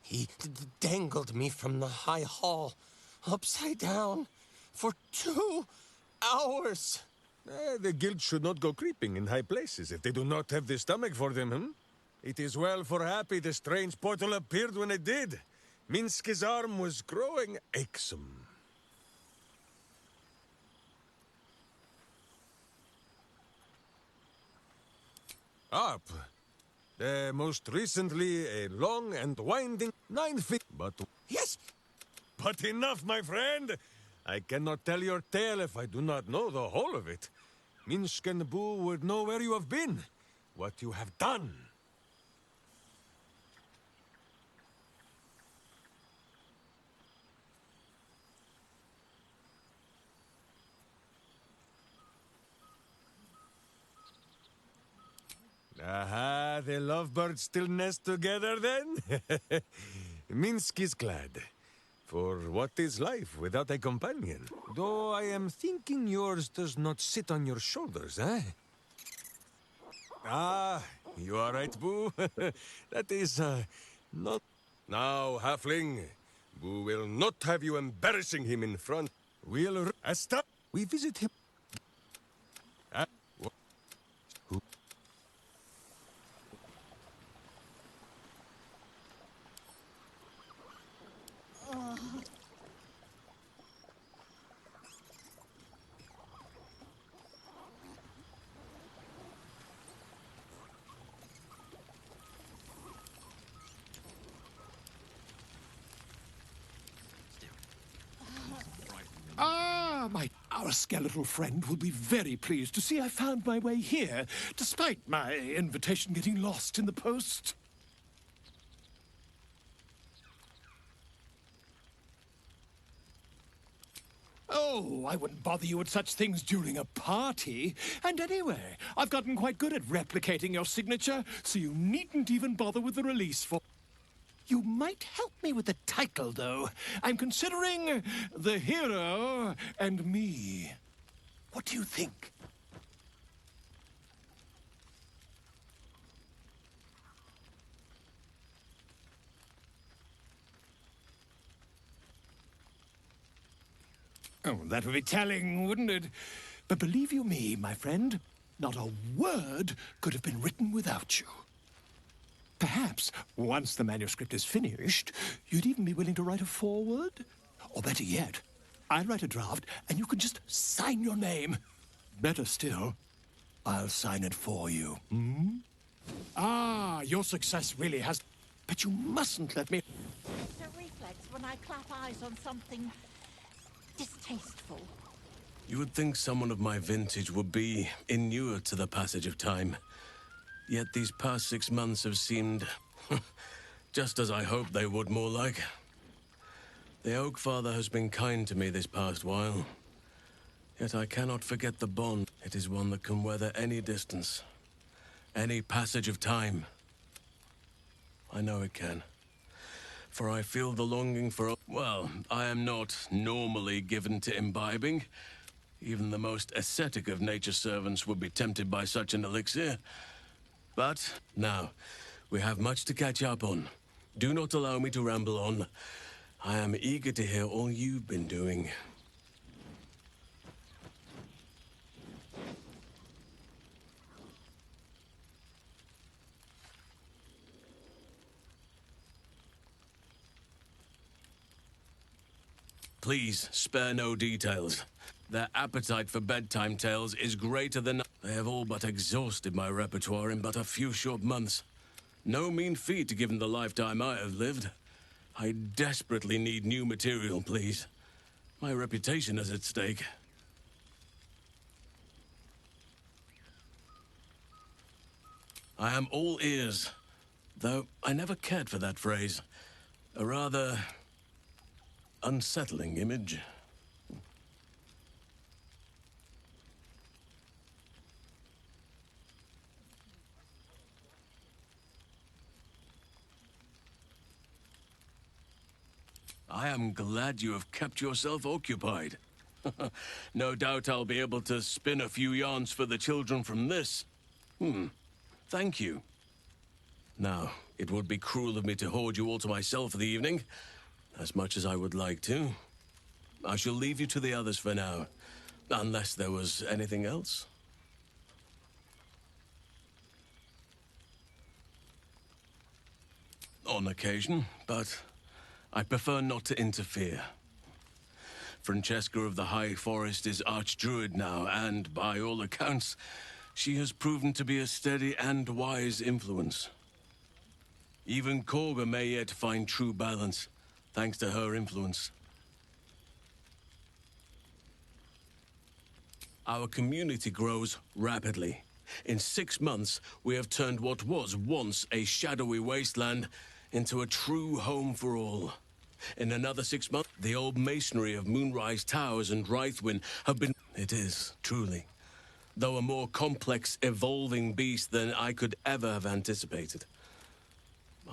S15: He dangled me from the high hall, upside down, for 2 hours.
S10: The guild should not go creeping in high places if they do not have the stomach for them, It is well for Happy the strange portal appeared when it did. Minsky's arm was growing achesome. Up. Most recently, a long and winding 9 feet, but...
S15: Yes!
S10: But enough, my friend! I cannot tell your tale if I do not know the whole of it. Minsk and Boo would know where you have been, what you have done. Aha, the lovebirds still nest together then? Minsk is glad. For what is life without a companion? Though I am thinking yours does not sit on your shoulders, eh? Ah, you are right, Boo. That is, not... Now, halfling, Boo will not have you embarrassing him in front. We'll... Stop! We visit him... Who?
S13: Our skeletal friend will be very pleased to see I found my way here, despite my invitation getting lost in the post. Oh, I wouldn't bother you with such things during a party. And anyway, I've gotten quite good at replicating your signature, so you needn't even bother with the release form. You might help me with the title, though. I'm considering The Hero and Me. What do you think? Oh, that would be telling, wouldn't it? But believe you me, my friend, not a word could have been written without you. Perhaps, once the manuscript is finished, you'd even be willing to write a foreword? Or better yet, I'll write a draft and you can just sign your name. Better still, I'll sign it for you. Hmm? Ah, your success really has... But you mustn't let me...
S8: It's a reflex when I clap eyes on something distasteful.
S11: You would think someone of my vintage would be inured to the passage of time. Yet these past 6 months have seemed just as I hoped they would, more like. The Oak Father has been kind to me this past while. Yet I cannot forget the bond. It is one that can weather any distance, any passage of time. I know it can. For I feel the longing for... Well, I am not normally given to imbibing. Even the most ascetic of nature's servants would be tempted by such an elixir. But now, we have much to catch up on. Do not allow me to ramble on. I am eager to hear all you've been doing. Please, spare no details. Their appetite for bedtime tales is greater than... They have all but exhausted my repertoire in but a few short months. No mean feat given the lifetime I have lived. I desperately need new material, please. My reputation is at stake. I am all ears, though I never cared for that phrase. A rather unsettling image. I am glad you have kept yourself occupied. No doubt I'll be able to spin a few yarns for the children from this. Thank you. Now, it would be cruel of me to hoard you all to myself for the evening, as much as I would like to. I shall leave you to the others for now, unless there was anything else. On occasion, but I prefer not to interfere. Francesca of the High Forest is Archdruid now, and by all accounts, she has proven to be a steady and wise influence. Even Korga may yet find true balance, thanks to her influence. Our community grows rapidly. In 6 months, we have turned what was once a shadowy wasteland into a true home for all. In another 6 months, the old masonry of Moonrise Towers and Rythwin have been... It is, truly. Though a more complex, evolving beast than I could ever have anticipated.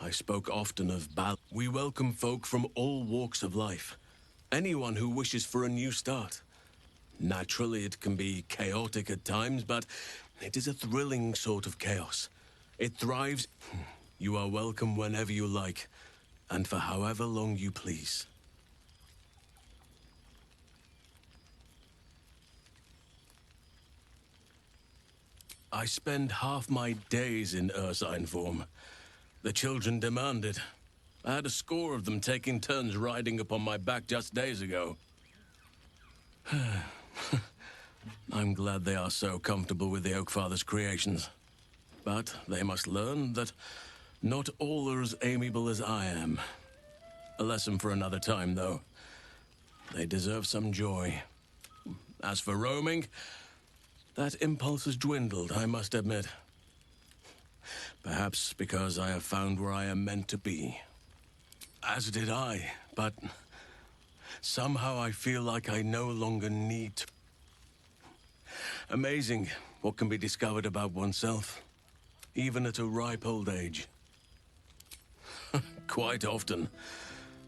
S11: I spoke often of Baldur. We welcome folk from all walks of life. Anyone who wishes for a new start. Naturally, it can be chaotic at times, but it is a thrilling sort of chaos. It thrives. You are welcome whenever you like, and for however long you please. I spend half my days in ursine form. The children demand it. I had a score of them taking turns riding upon my back just days ago. I'm glad they are so comfortable with the Oakfather's creations. But they must learn that not all are as amiable as I am. A lesson for another time, though. They deserve some joy. As for roaming, that impulse has dwindled, I must admit. Perhaps because I have found where I am meant to be. As did I, but somehow I feel like I no longer need to. Amazing what can be discovered about oneself, even at a ripe old age. Quite often,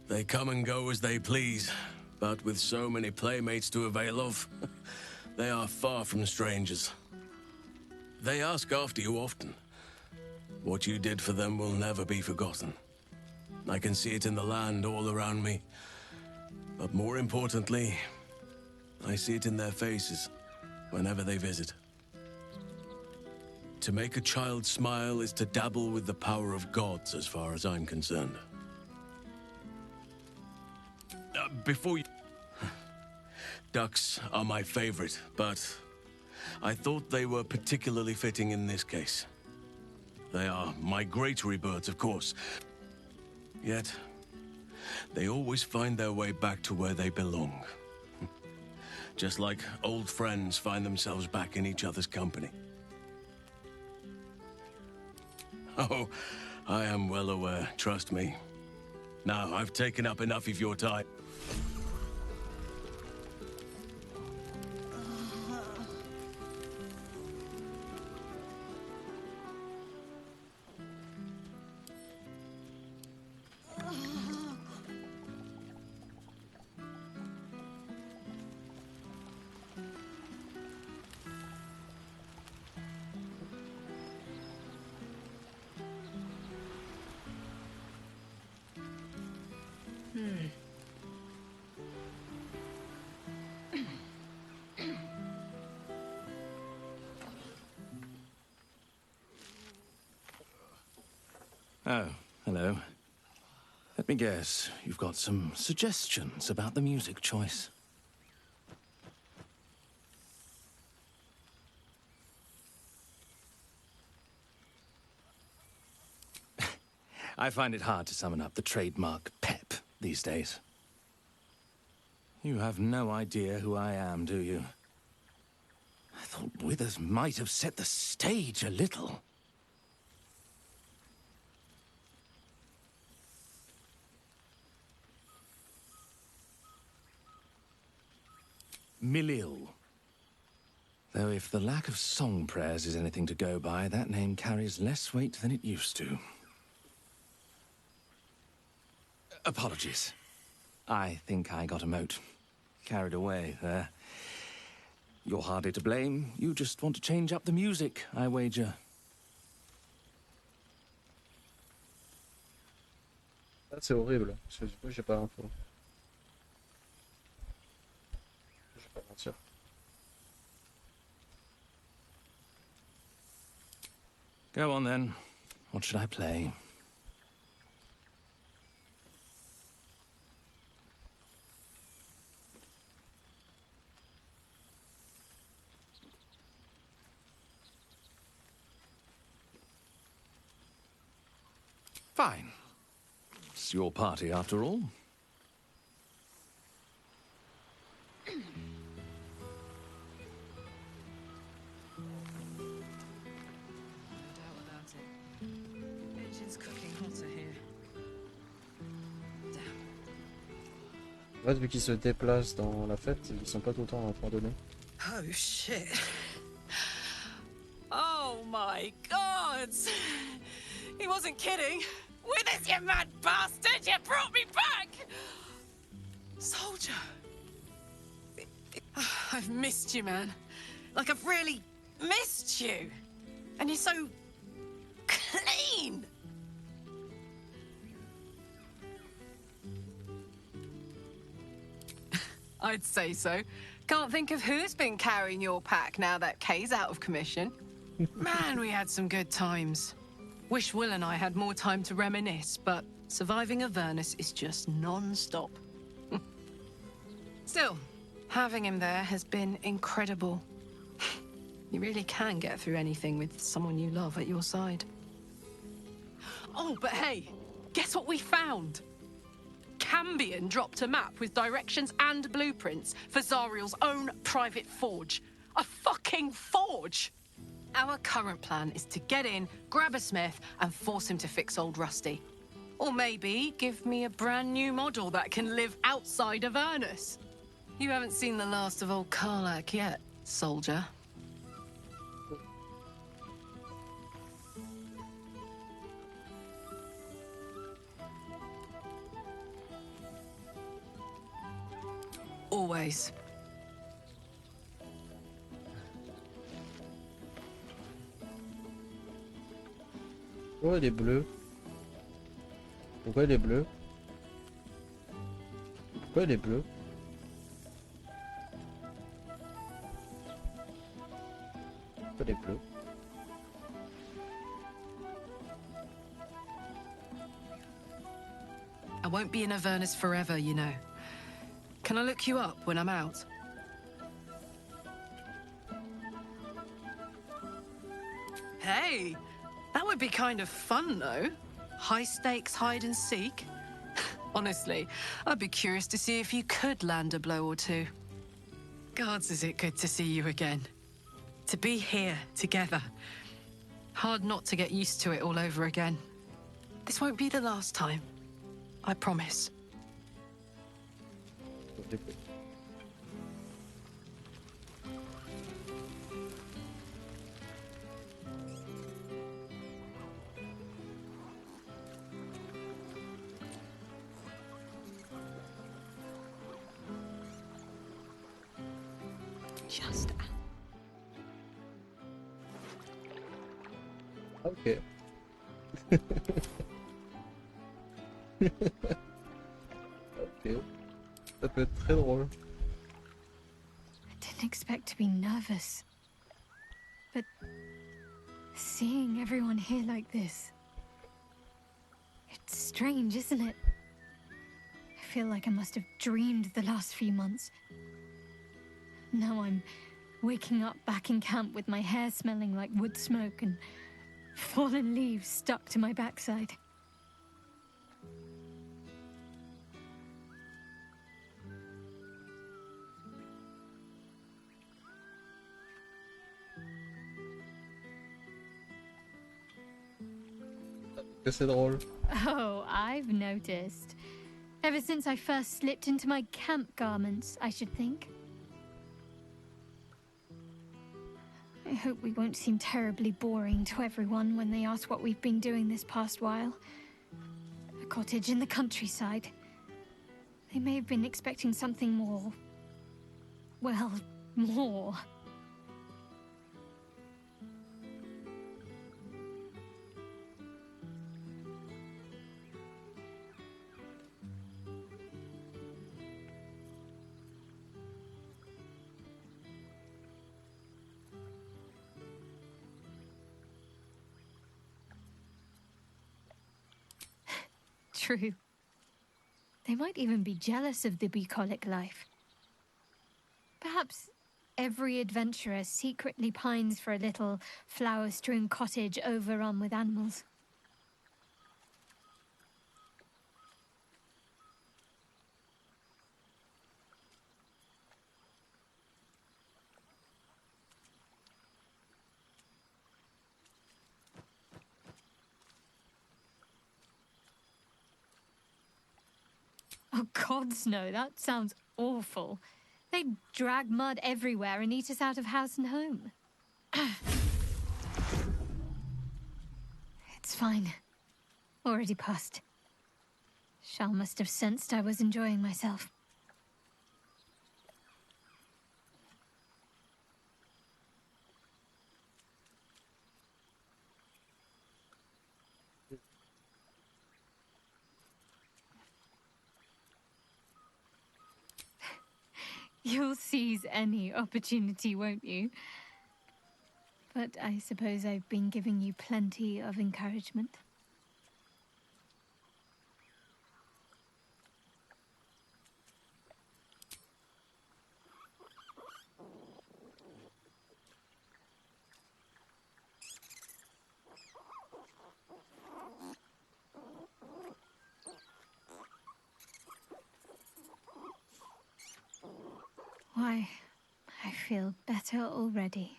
S11: they come and go as they please, but with so many playmates to avail of, they are far from strangers. They ask after you often. What you did for them will never be forgotten. I can see it in the land all around me. But more importantly, I see it in their faces whenever they visit. To make a child smile is to dabble with the power of gods, as far as I'm concerned. Before you... Ducks are my favorite, but I thought they were particularly fitting in this case. They are migratory birds, of course. Yet, they always find their way back to where they belong. Just like old friends find themselves back in each other's company. Oh, I am well aware, trust me. Now, I've taken up enough of your time.
S16: Oh, hello. Let me guess, you've got some suggestions about the music choice. I find it hard to summon up the trademark pep these days. You have no idea who I am, do you? I thought Withers might have set the stage a little. Milil. Though if the lack of song prayers is anything to go by, that name carries less weight than it used to. Apologies. I think I got a mote. Carried away there. You're hardly to blame. You just want to change up the music, I wager.
S4: C'est horrible, parce que du coup j'ai pas l'info. Je vais pas mentir.
S16: Go on then. What should I play? Fine. It's your party after all.
S4: En fait, vu qu'ils se déplacent dans la fête, ils sont pas tout le temps à pardonner.
S2: Oh shit. Oh my god! He wasn't kidding. With us, you mad bastard! You brought me back! Soldier. I've missed you, man. Like, I've really missed you. And you're so clean. I'd say so. Can't think of who's been carrying your pack now that Kay's out of commission. Man, we had some good times. Wish Will and I had more time to reminisce, but surviving Avernus is just non-stop. Still, having him there has been incredible. You really can get through anything with someone you love at your side. Oh, but hey, guess what we found? Cambion dropped a map with directions and blueprints for Zariel's own private forge. A fucking forge! Our current plan is to get in, grab a smith, and force him to fix old Rusty. Or maybe give me a brand new model that can live outside of Avernus. You haven't seen the last of old Karlak yet, soldier. Always.
S4: Oh, il est bleu. Pourquoi il est bleu? Pourquoi il est bleu? Pourquoi il est bleu?
S2: I won't be in Avernus forever, you know. Can I look you up when I'm out? Hey, that would be kind of fun, though. High stakes hide and seek. Honestly, I'd be curious to see if you could land a blow or two. Gods, is it good to see you again. To be here, together. Hard not to get used to it all over again. This won't be the last time. I promise. Just
S4: Ok. Ok. Ça peut être très drôle.
S12: I didn't expect to be nervous. But seeing everyone here like this, it's strange, isn't it? I feel like I must have dreamed the last few months. Now I'm waking up back in camp with my hair smelling like wood smoke and fallen leaves stuck to my backside.
S4: C'est drôle.
S12: Oh, I've noticed. Ever since I first slipped into my camp garments, I should think. I hope we won't seem terribly boring to everyone when they ask what we've been doing this past while. A cottage in the countryside. They may have been expecting something more... well, more. True. They might even be jealous of the bucolic life. Perhaps every adventurer secretly pines for a little flower-strewn cottage overrun with animals. Oh, gods no, that sounds awful. They drag mud everywhere and eat us out of house and home. It's fine. Already passed. Shal must have sensed I was enjoying myself. You'll seize any opportunity, won't you? But I suppose I've been giving you plenty of encouragement. Why, I feel better already.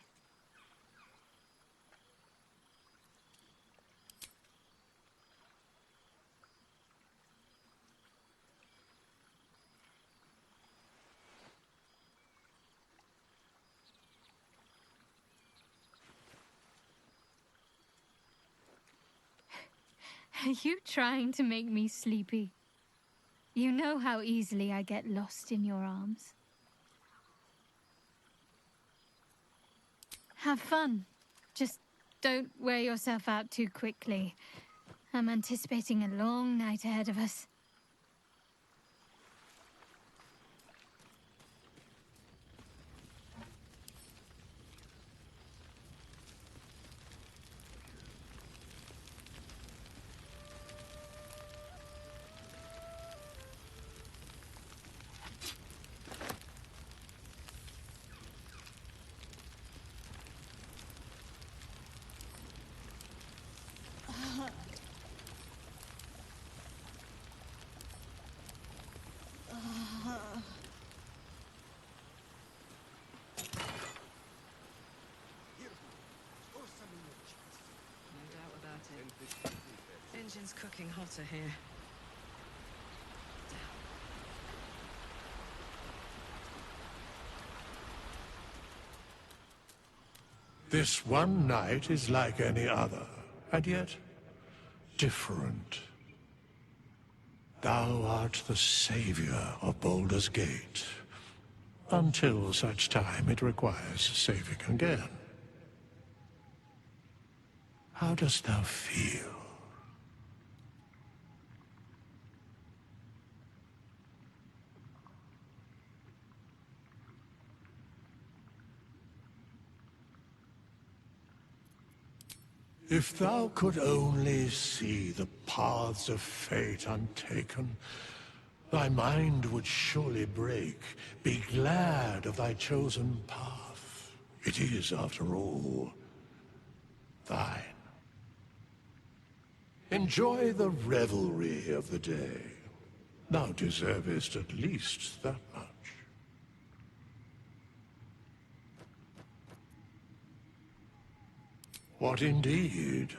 S12: Are you trying to make me sleepy? You know how easily I get lost in your arms. Have fun. Just don't wear yourself out too quickly. I'm anticipating a long night ahead of us.
S2: Engine's cooking hotter here.
S13: This one night is like any other, and yet different. Thou art the savior of Baldur's Gate, until such time it requires saving again. How dost thou feel? If thou could only see the paths of fate untaken, thy mind would surely break. Be glad of thy chosen path. It is, after all, thine. Enjoy the revelry of the day. Thou deservest at least that much. What indeed?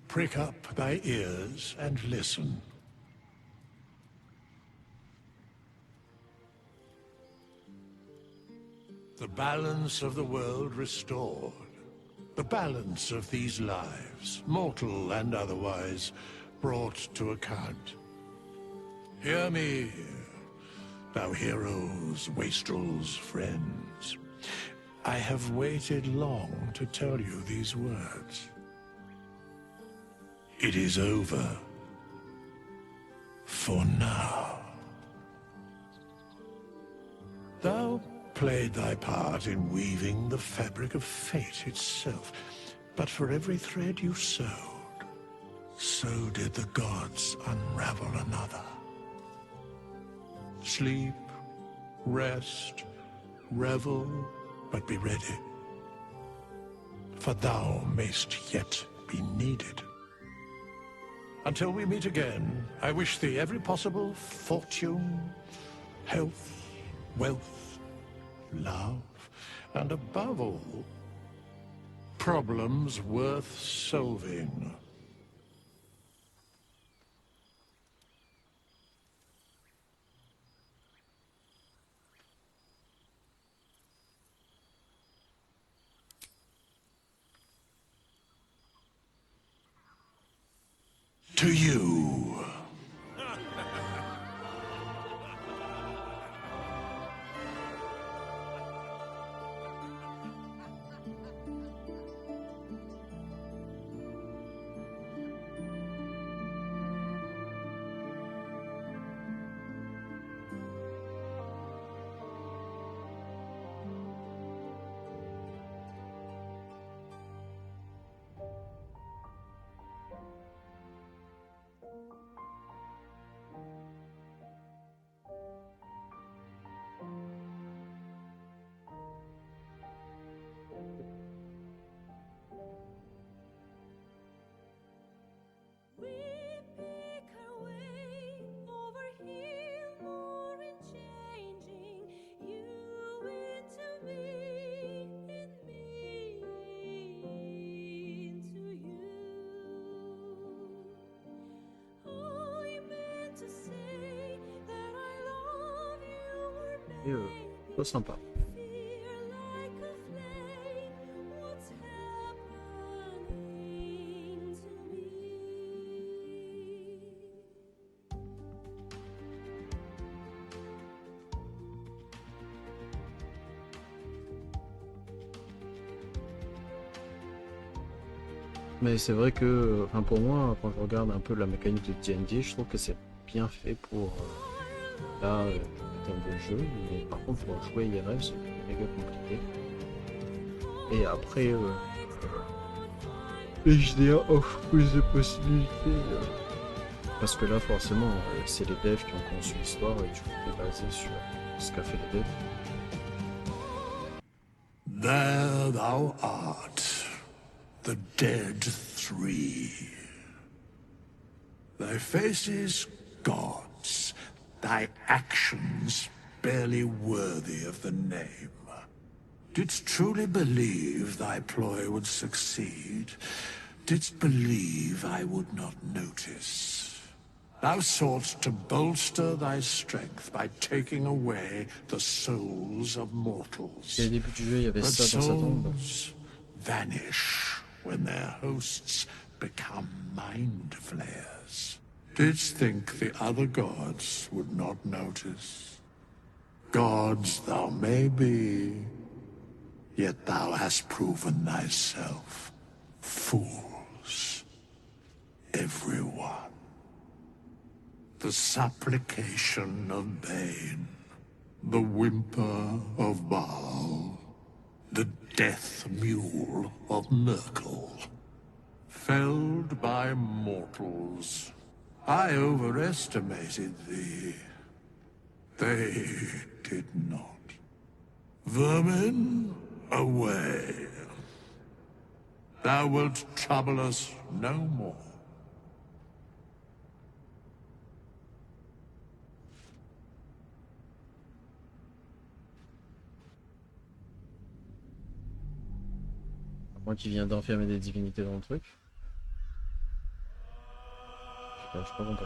S13: Prick up thy ears and listen. The balance of the world restored. The balance of these lives, mortal and otherwise, brought to account. Hear me, Thou heroes, wastrels, friends, I have waited long to tell you these words. It is over. For now. Thou played thy part in weaving the fabric of fate itself, but for every thread you sewed, so did the gods unravel another. Sleep, rest, revel, but be ready, for thou mayst yet be needed. Until we meet again, I wish thee every possible fortune, health, wealth, love, and above all, problems worth solving. To you.
S4: Trop sympa. Mais c'est vrai que, enfin pour moi, quand je regarde un peu la mécanique de D&D, je trouve que c'est bien fait pour là, le thème de jeu, mais par contre pour jouer IRL, c'est méga compliqué. Et après, les JDA offrent plus de possibilités. Parce que là, forcément, c'est les devs qui ont conçu l'histoire et du coup, c'est basé sur ce qu'a fait les devs.
S13: There thou art, the dead three. Thy faces gods, thy actions barely worthy of the name. Didst truly believe thy ploy would succeed? Didst believe I would not notice? Thou soughtst to bolster thy strength by taking away the souls of mortals.
S4: Et au début du jeu, il y avait ça dans sa tombe.
S13: Souls vanish when their hosts become mind flayers. Didst think the other gods would not notice? Gods thou may be, yet thou hast proven thyself. Fools, everyone. The supplication of Bane, the whimper of Baal, the death mule of Merkel. Felled by mortals, I overestimated thee. They did not. Vermin, away. Thou wilt trouble us no more.
S4: Moi qui viens d'enfermer des divinités dans le truc. Je sais pas compris.